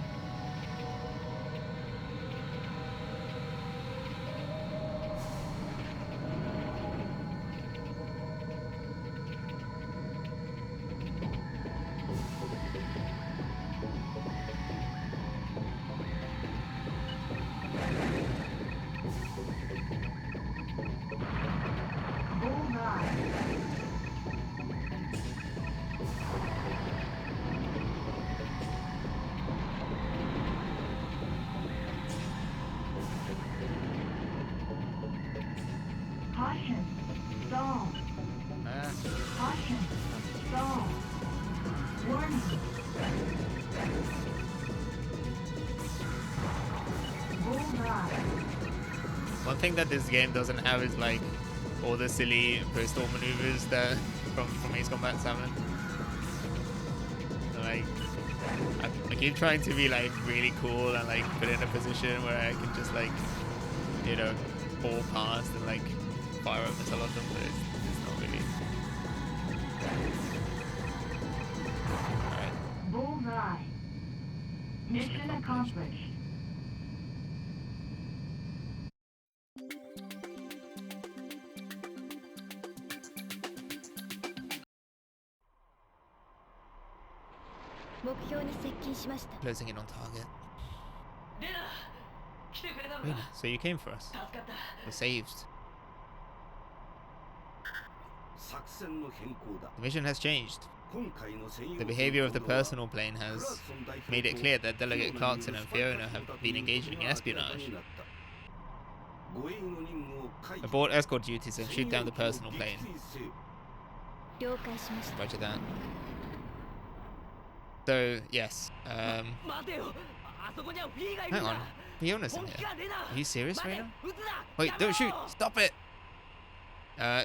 Caution. Stall. Caution. Stall. Warning. Bullseye. One thing that this game doesn't have is like all the silly postal maneuvers that from Ace Combat 7. like I keep trying to be like really cool and like put in a position where I can just like, you know, fall past and like fire a missile at them, but it's not really. Alright. Bullseye. Mission accomplished. Closing in on target. Rena, so you came for us. We're saved. The mission has changed. The behavior of the personal plane has made it clear that Delegate Clarkson and Fiona have been engaging in espionage. Abort escort duties and shoot down the personal plane. Roger that. So, yes. Hang on. Fiona's in here. Are you serious right now? Wait, don't shoot! Stop it!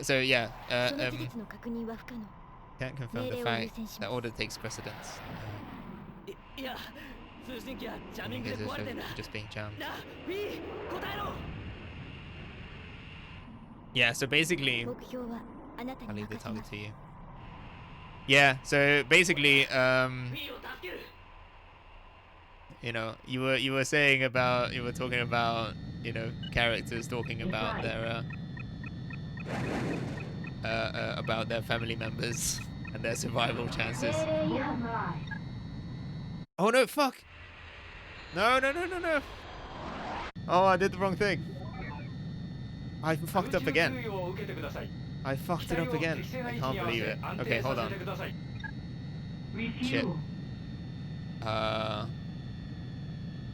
So yeah, can't confirm the fact that order takes precedence. Just being jammed. Yeah, so basically, I'll leave the target to you. Yeah, so basically, you know, you were saying about, you were talking about, you know, characters talking about their family members and their survival chances. Oh no, fuck! No. Oh, I did the wrong thing. I fucked up again. I fucked it up again. I can't believe it. Okay, hold on. Shit.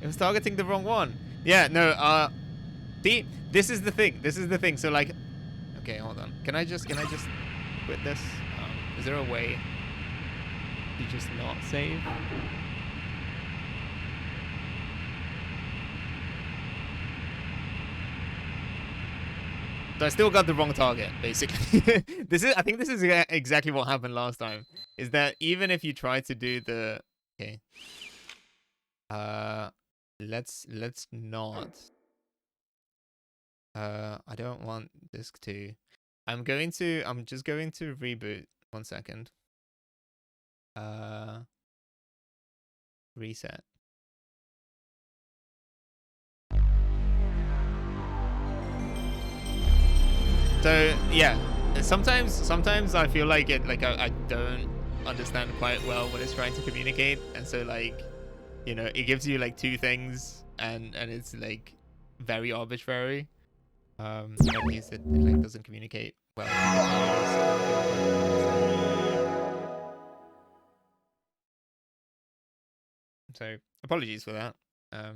It was targeting the wrong one. Yeah, no, see, this is the thing. So like, okay, hold on. Can I just quit this? Is there a way to just not save? So I still got the wrong target, basically. I think this is exactly what happened last time. Is that even if you try to do the, okay, let's not. I don't want disk 2. I'm just going to reboot. 1 second. Reset. So yeah, sometimes I feel like I don't understand quite well what it's trying to communicate, and so like, you know, it gives you like 2 things and it's like very arbitrary. At least it like doesn't communicate well. So apologies for that. Oh,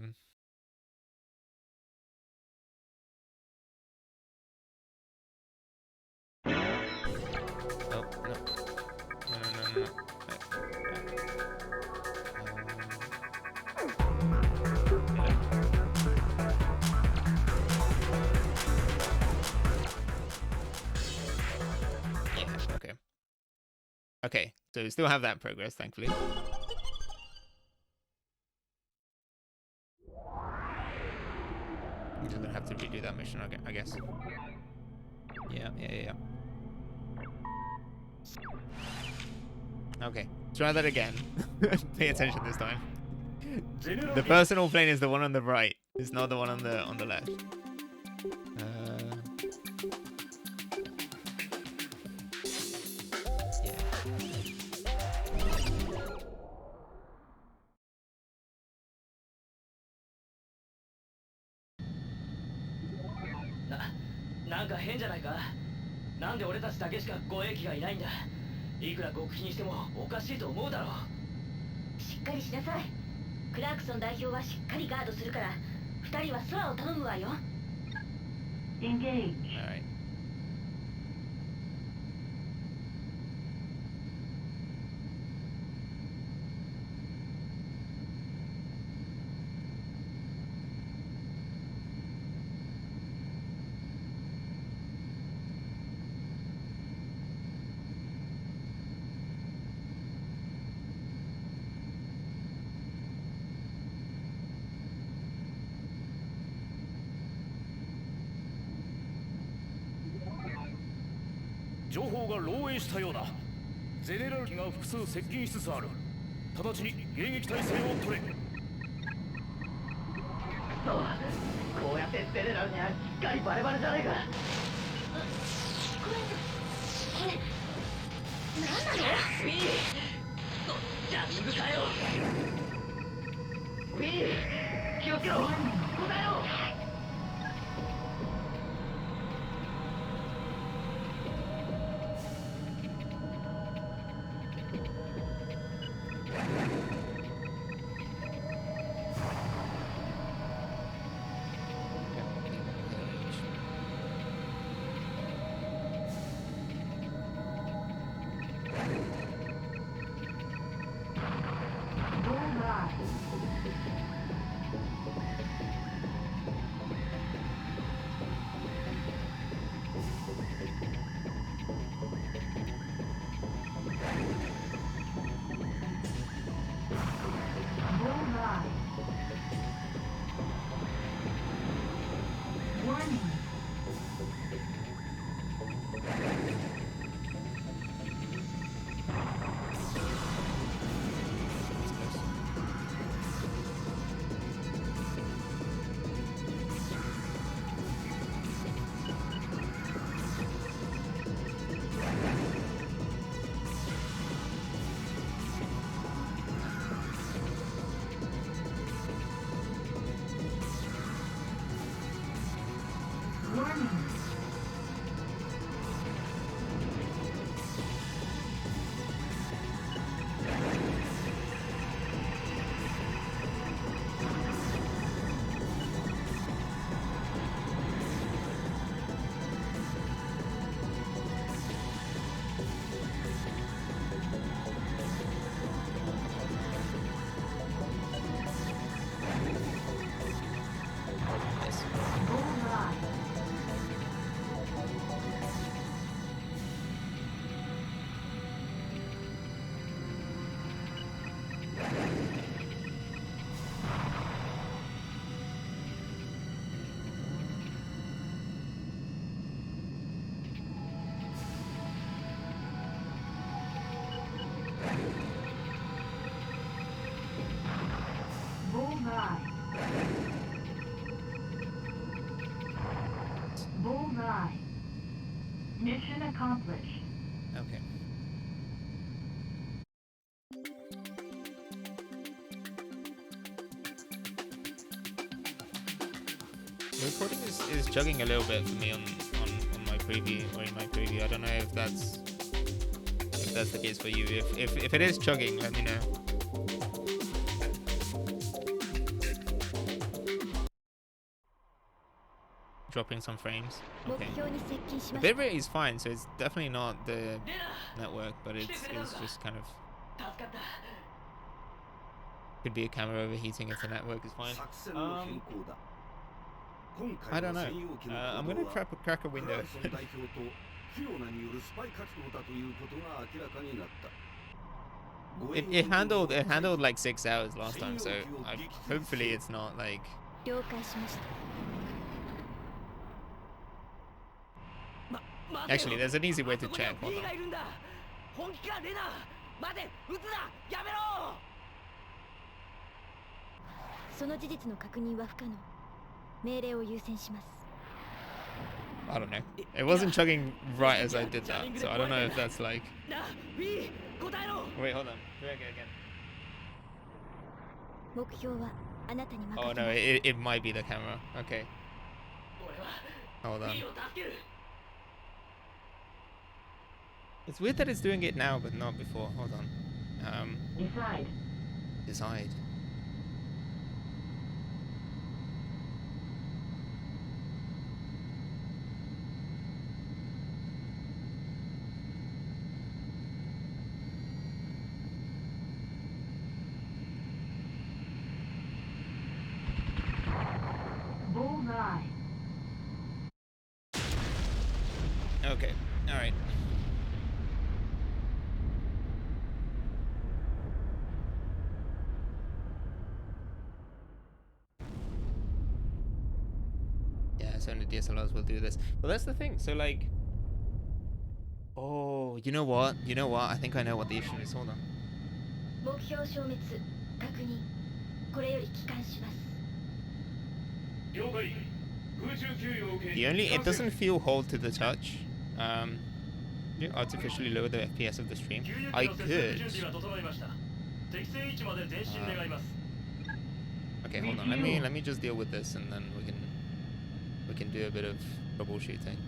no. No. Yeah, okay. Okay, so we still have that progress, thankfully. I'm just gonna have to redo that mission, I guess. Yeah. Okay, try that again. Pay attention this time. The personal plane is the one on the right. It's not the one on the left. Yeah. なんか変じゃないか。なんで俺たちだけしか護衛機がいないんだ。いくら極秘にしてもおかしいと思うだろう。しっかりしなさい。クラークソン代表はしっかりガードするから、2人は空を頼むわよ。Engage. Alright. 情報が漏洩したようだ。ゼネラル機が複数接近しつつある。直ちに迎撃態勢を取れ。そう、こうやってゼネラルにはしっかりバレバレじゃねえか。これ何なの？ウィー、ジャミングかよ。ウィー、気をつけろ。答えろ。Bullseye. Mission accomplished. Okay. The recording is chugging a little bit for me on my preview or in my preview. I don't know if that's the case for you. If it is chugging, let me know. Dropping some frames. Okay. The bitrate is fine, so it's definitely not the network, but it's just kind of could be a camera overheating if the network is fine. I don't know. I'm gonna crack a window. It handled like 6 hours last time, so hopefully it's not like. Actually, there's an easy way to check. Hold on. その事実の確認は不可能。命令を優先します。 I don't know. It wasn't chugging right as I did that, so I don't know if that's like. Wait, hold on. Do it again. 目標はあなたに任せます。 Oh no, it might be the camera. Okay. Hold on. It's weird that it's doing it now, but not before. Hold on. Decide. Bullseye. Okay. All right. Yeah, so only DSLRs will do this. Well, that's the thing. So like, Oh, you know what? You know what? I think I know what the issue is. Hold on. It doesn't feel hold to the touch. You artificially lower the FPS of the stream. I could. Okay, hold on. Let me just deal with this, and then we can do a bit of troubleshooting.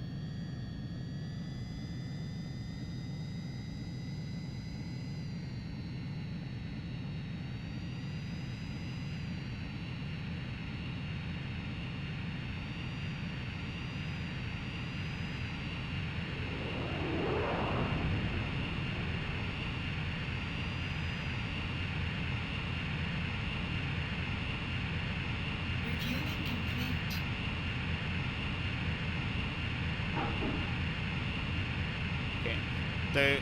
So,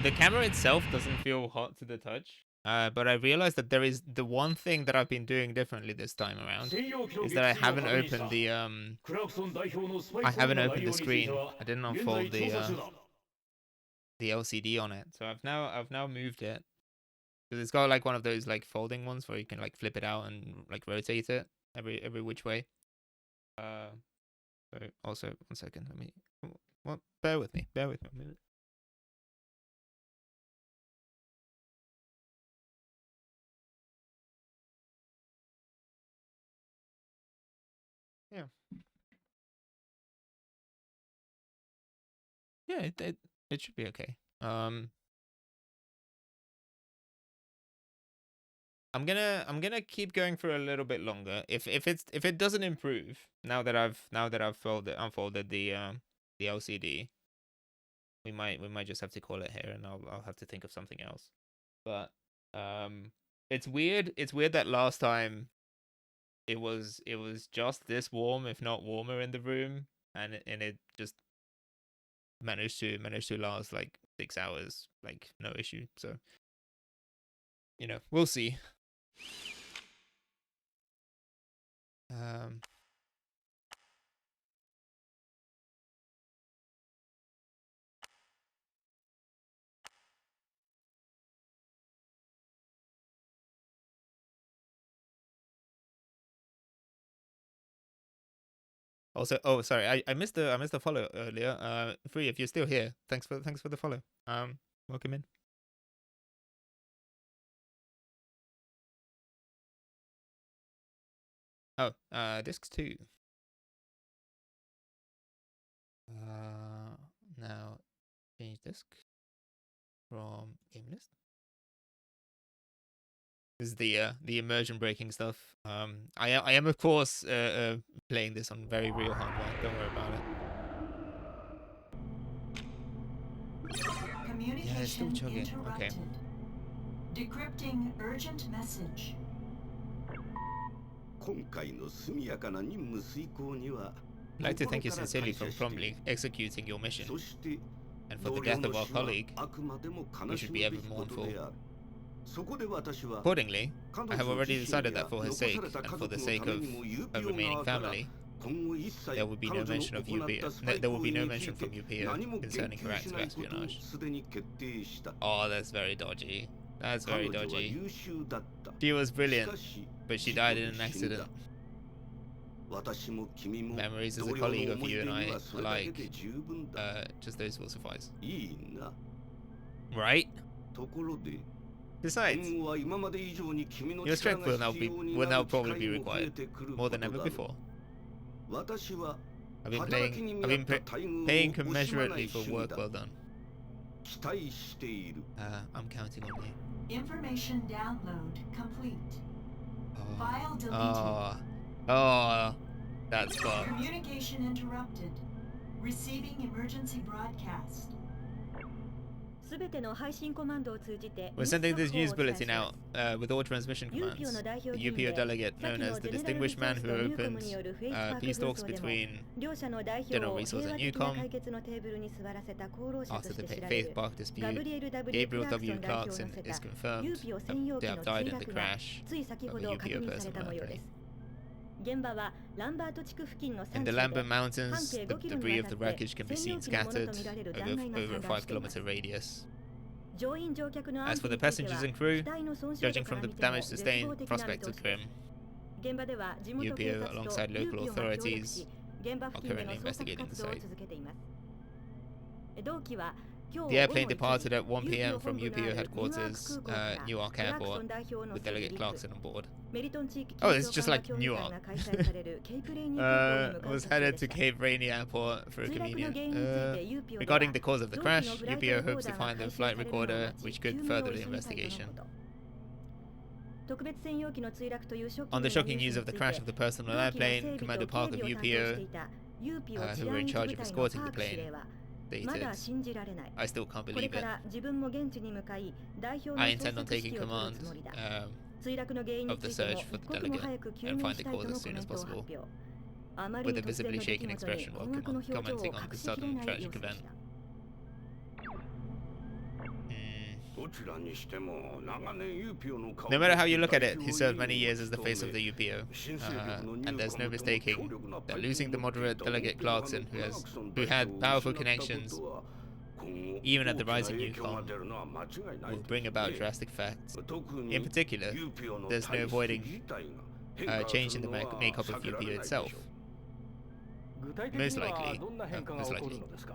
the camera itself doesn't feel hot to the touch, but I realized that there is the one thing that I've been doing differently this time around is that I haven't opened the screen. I didn't unfold the LCD on it, so I've now moved it because it's got like one of those like folding ones where you can like flip it out and like rotate it every which way. So also 1 second, let me. Well, bear with me a minute. Yeah. Yeah, it should be okay. I'm gonna keep going for a little bit longer. If it doesn't improve now that I've unfolded the LCD, we might just have to call it here, and I'll have to think of something else. But it's weird that last time it was just this warm, if not warmer, in the room, and it just managed to last like 6 hours, like no issue. So we'll see. Also, oh sorry, I missed the follow earlier. Free, if you're still here, thanks for the follow. Welcome in. Oh, discs 2. Now change disc from game list. This is the immersion breaking stuff. I am of course playing this on very real hardware. Don't worry about it. Yeah, it's still chugging. Okay. Decrypting urgent message. I'd like to thank you sincerely for promptly executing your mission, and for the death of our colleague. We should be ever mournful. Accordingly, I have already decided that for her sake, and for the sake of her remaining family, there will be no mention of there will be no mention from UPO concerning her acts of espionage. Oh, that's very dodgy. That's very dodgy. She was brilliant, but she died in an accident. Memories as a colleague of you and I alike. Just those will suffice. Right? Besides, your strength will now probably be required more than ever before. I've been paying commensurately for work well done. I'm counting on you. Information download complete. File deleted. Oh, that's fun. Communication interrupted. Receiving emergency broadcast. We're sending this news bulletin out with all transmission commands. The UPO delegate, known as the distinguished man who opened peace talks between General Resource and Newcom after the Faith Park dispute, Gabriel W. Clarkson, is confirmed to have died in the crash of a UPO personnel plane. 現場はランバート地区付近の In 山 the 中で Lambert Mountains, 半径 the 5キロに debris わ of the たって wreckage can be 専 seen 用機のもの scattered とみられる弾骸が over 散 a 乱 5しています kilometer radius. 乗員乗客の As 安 for 否 the について passengers は and crew, 機体の損傷 judging 度か from ら the 見ても damage 絶 sustained, 望的な見 prospects 通 are しです grim. 現場では地元警 UPO 察と alongside ユー local ピオが協力 authorities し現場 are 付近での currently 捜索 investigating 活 the 動を site. 続けています同機は The airplane departed at 1 p.m. from UPO headquarters, Newark Airport, with Delegate Clarkson on board. Oh, it's just like Newark. Was headed to Cape Rainy Airport for a communion. Regarding the cause of the crash, UPO hopes to find the flight recorder, which could further the investigation. On the shocking news of the crash of the personal airplane, Commander Park of UPO, who were in charge of escorting the plane, stated, I still can't believe it. I intend on taking command of the search for the delegate and find the cause as soon as possible, with a visibly shaken expression while commenting on the sudden tragic event. No matter how you look at it, he served many years as the face of the UPO, and there's no mistaking that losing the moderate Delegate Clarkson, who had powerful connections, even at the rising Yukon, will bring about drastic effects. In particular, there's no avoiding change in the makeup of UPO itself. Most likely.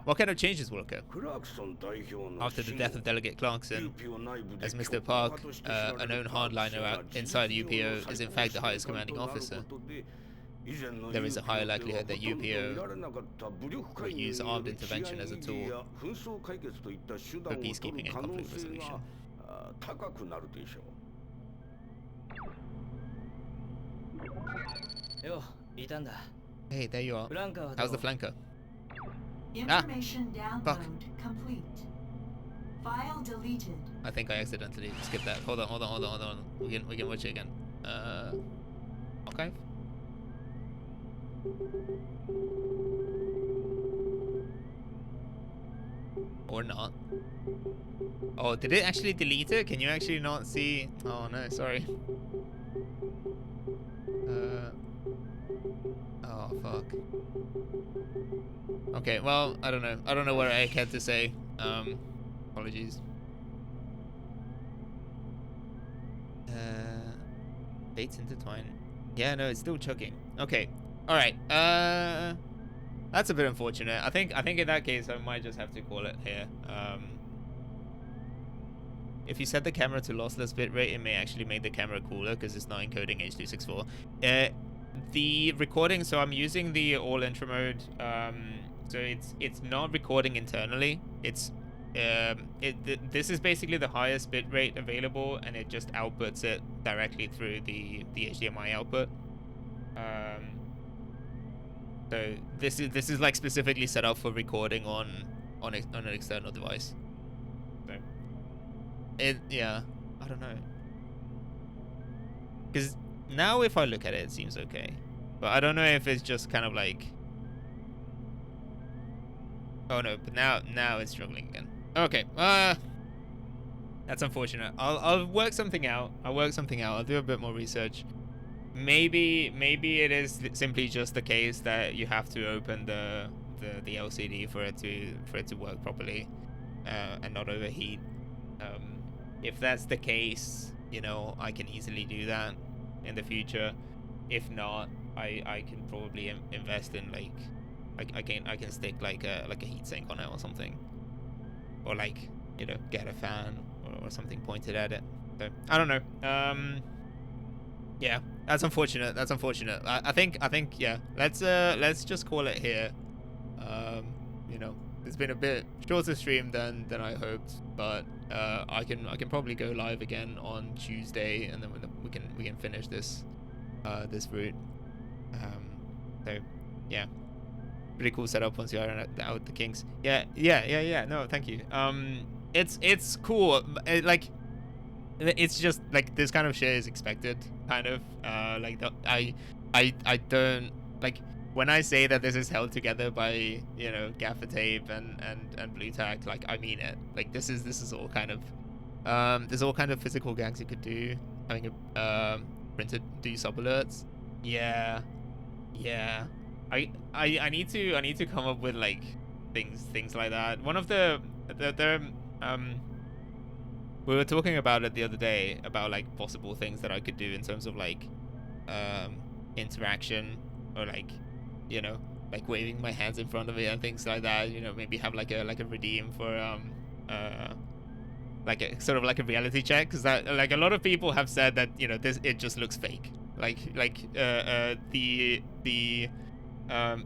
What kind of changes will occur? After the death of Delegate Clarkson, as Mr. Park, a known hardliner inside UPO, is in fact the highest commanding officer, there is a higher likelihood that UPO will use armed intervention as a tool for peacekeeping and conflict resolution. Hey, there you are. How's the flanker? Information download complete. File deleted. I think I accidentally skipped that. Hold on. We can watch it again. Okay. Or not. Oh, did it actually delete it? Can you actually not see? Oh no, sorry. Oh fuck. Okay, well, I don't know what I had to say. Apologies. Dates intertwine. Yeah, no, it's still chugging. Okay. Alright. That's a bit unfortunate. I think in that case I might just have to call it here. If you set the camera to lossless bitrate, it may actually make the camera cooler because it's not encoding H.264. The recording, so I'm using the all intro mode. So it's not recording internally. It's this is basically the highest bitrate available, and it just outputs it directly through the HDMI output. So this is like specifically set up for recording on an external device. So yeah, I don't know. Because now if I look at it, it seems okay, but I don't know if it's just kind of like. Oh no, but now it's struggling again. Okay, that's unfortunate. I'll work something out. I'll do a bit more research. Maybe it is simply just the case that you have to open the LCD for it to work properly, and not overheat. If that's the case, you know, I can easily do that in the future. If not, I can probably invest in like I can stick like a heatsink on it or something, or like, you know, get a fan or something pointed at it. So I don't know. Yeah, that's unfortunate. I think yeah. Let's just call it here. You know, it's been a bit shorter stream than I hoped, but I can probably go live again on Tuesday, and then we can finish this this route. So yeah, pretty cool setup once you iron out the kinks. Yeah. No, thank you. It's cool. It's just like this kind of shit is expected, kind of. I don't like when I say that this is held together by, you know, gaffer tape and blue tack. Like, I mean it. Like, this is all kind of there's all kind of physical gags you could do. Having a printer do sub alerts. Yeah. I need to come up with like things like that. One of the we were talking about it the other day about like possible things that I could do in terms of like interaction, or like, you know, like waving my hands in front of it and things like that. You know, maybe have like a redeem for like a sort of like a reality check, because that, like, a lot of people have said that, you know, it just looks fake. The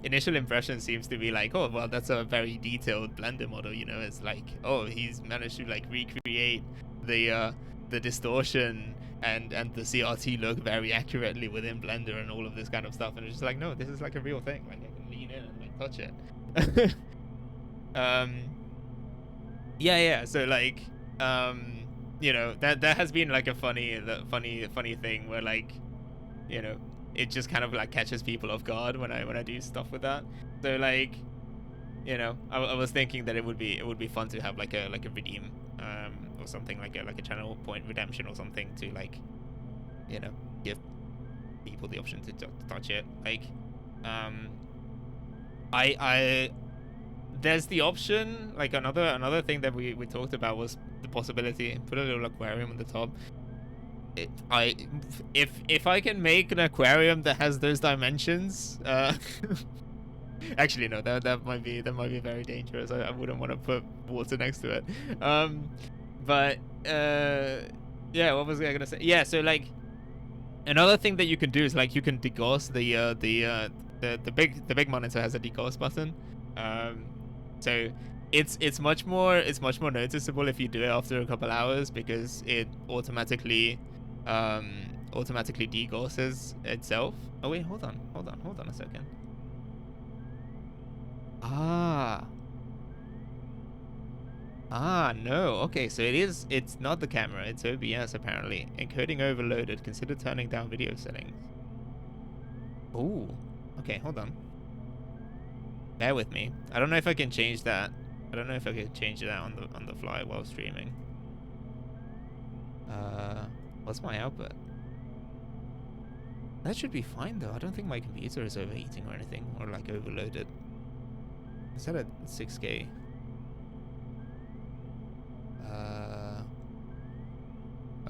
initial impression seems to be like, oh well, that's a very detailed Blender model, you know. It's like, oh, he's managed to like recreate the distortion and the CRT look very accurately within Blender and all of this kind of stuff, and it's just like, no, this is like a real thing. Like, I can lean in and like touch it. Yeah. So like, you know, that has been like a funny thing where, like, you know, it just kind of like catches people off guard when I do stuff with that. So like, you know, I was thinking that it would be fun to have like a redeem or something, like a channel point redemption or something, to like, you know, give people the option to touch it. Like, there's the option, like another thing that we talked about was the possibility, put a little aquarium on the top. If I can make an aquarium that has those dimensions, actually no, that might be very dangerous. I wouldn't want to put water next to it. But yeah, what was I gonna say? Yeah, so like, another thing that you can do is like, you can degauss the big monitor has a degauss button. So it's much more noticeable if you do it after a couple hours, because it automatically degausses itself. Oh wait, hold on a second. No, okay, so it's not the camera, it's OBS apparently. Encoding overloaded, consider turning down video settings. Ooh, okay, hold on. Bear with me. I don't know if I can change that. I don't know if I can change that on the fly while streaming. What's my output? That should be fine though. I don't think my computer is overheating or anything, or like overloaded. It's set at 6K.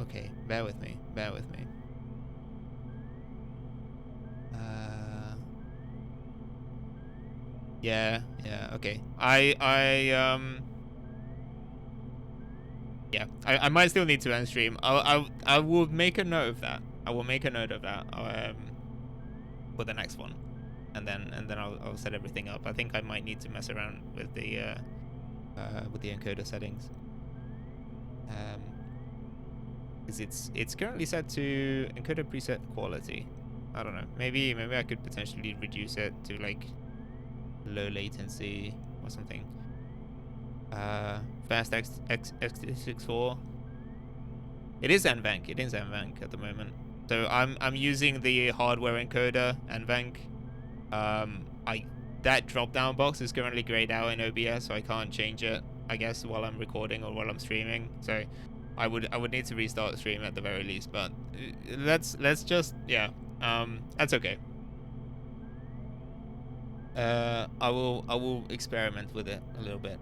Okay, bear with me. Yeah, okay. Yeah, I might still need to end stream. I will make a note of that. For the next one, and then I'll set everything up. I think I might need to mess around with the encoder settings. Because it's currently set to encoder preset quality. I don't know. Maybe I could potentially reduce it to like low latency or something. Fast x64. It is NVENC. It is NVENC at the moment. So I'm using the hardware encoder NVENC. That drop down box is currently grayed out in OBS, so I can't change it, I guess, while I'm recording or while I'm streaming. So I would need to restart the stream at the very least. But let's just, yeah. That's okay. I will experiment with it a little bit.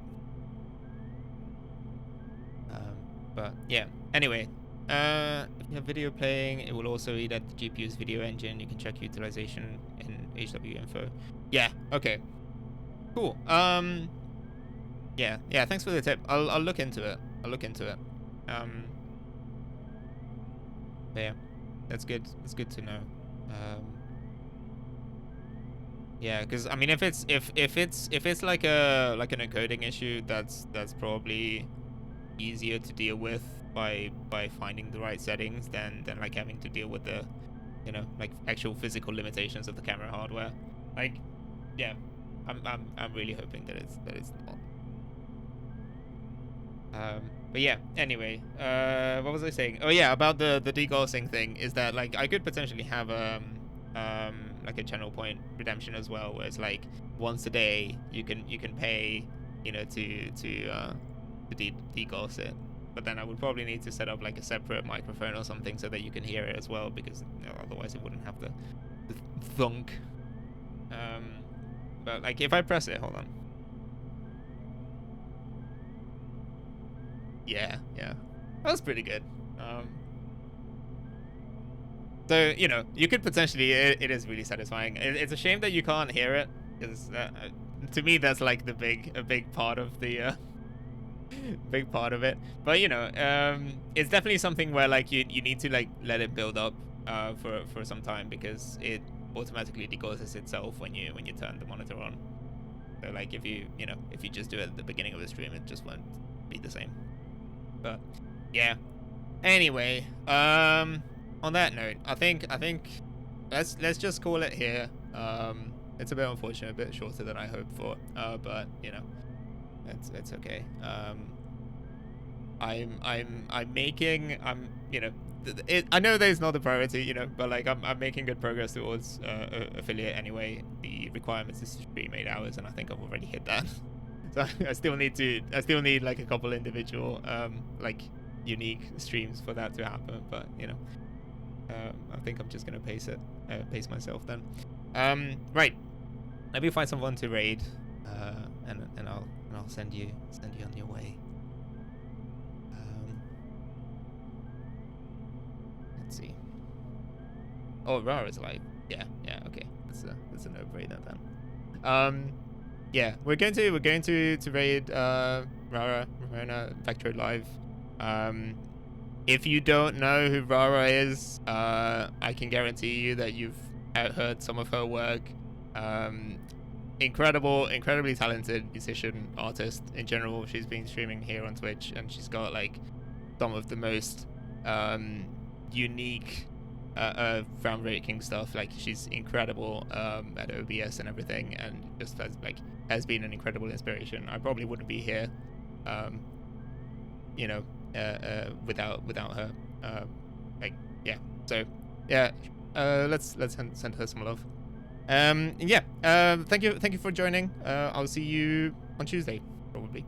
But yeah. Anyway, if you have video playing, it will also eat at the GPU's video engine. You can check utilization in HW info. Yeah. Okay. Cool. Yeah. Thanks for the tip. I'll look into it. Yeah. That's good. That's good to know. Yeah, because I mean, if it's like an encoding issue, that's probably easier to deal with by finding the right settings than like having to deal with the, you know, like actual physical limitations of the camera hardware. Like, yeah, I'm really hoping that it's not. But yeah, anyway, what was I saying? Oh yeah, about the degaussing thing, is that like I could potentially have like a channel point redemption as well, where it's like once a day you can pay, you know, to degauss it. But then I would probably need to set up like a separate microphone or something so that you can hear it as well, because, you know, otherwise it wouldn't have thunk. But like if I press it, hold on. Yeah, that was pretty good. So you know, you could potentially. It is really satisfying. It's a shame that you can't hear it, because to me that's like a big part of the big part of it. But you know, it's definitely something where like you need to like let it build up for some time, because it automatically decauses itself when you turn the monitor on. So like if you just do it at the beginning of the stream, it just won't be the same. But yeah. Anyway, on that note, I think let's just call it here. It's a bit unfortunate, a bit shorter than I hoped for. But you know, it's okay. I know that it's not the priority, you know, but like I'm making good progress towards affiliate anyway. The requirements is to be 8 hours, and I think I've already hit that. So I still need like a couple individual like unique streams for that to happen. But you know, I think I'm just gonna pace myself then. Right, let me find someone to raid, and I'll send you on your way. Let's see. Oh, Rara's live. Yeah, okay. That's a no-brainer then. Yeah, we're going to raid Rara Vector live. If you don't know who Rara is, I can guarantee you that you've heard some of her work. Incredibly talented musician, artist in general. She's been streaming here on Twitch, and she's got like some of the most unique groundbreaking stuff. Like she's incredible at OBS and everything, and just has been an incredible inspiration. I probably wouldn't be here you know, without her. Like yeah, so yeah, let's send her some love. Yeah, thank you for joining. I'll see you on Tuesday probably.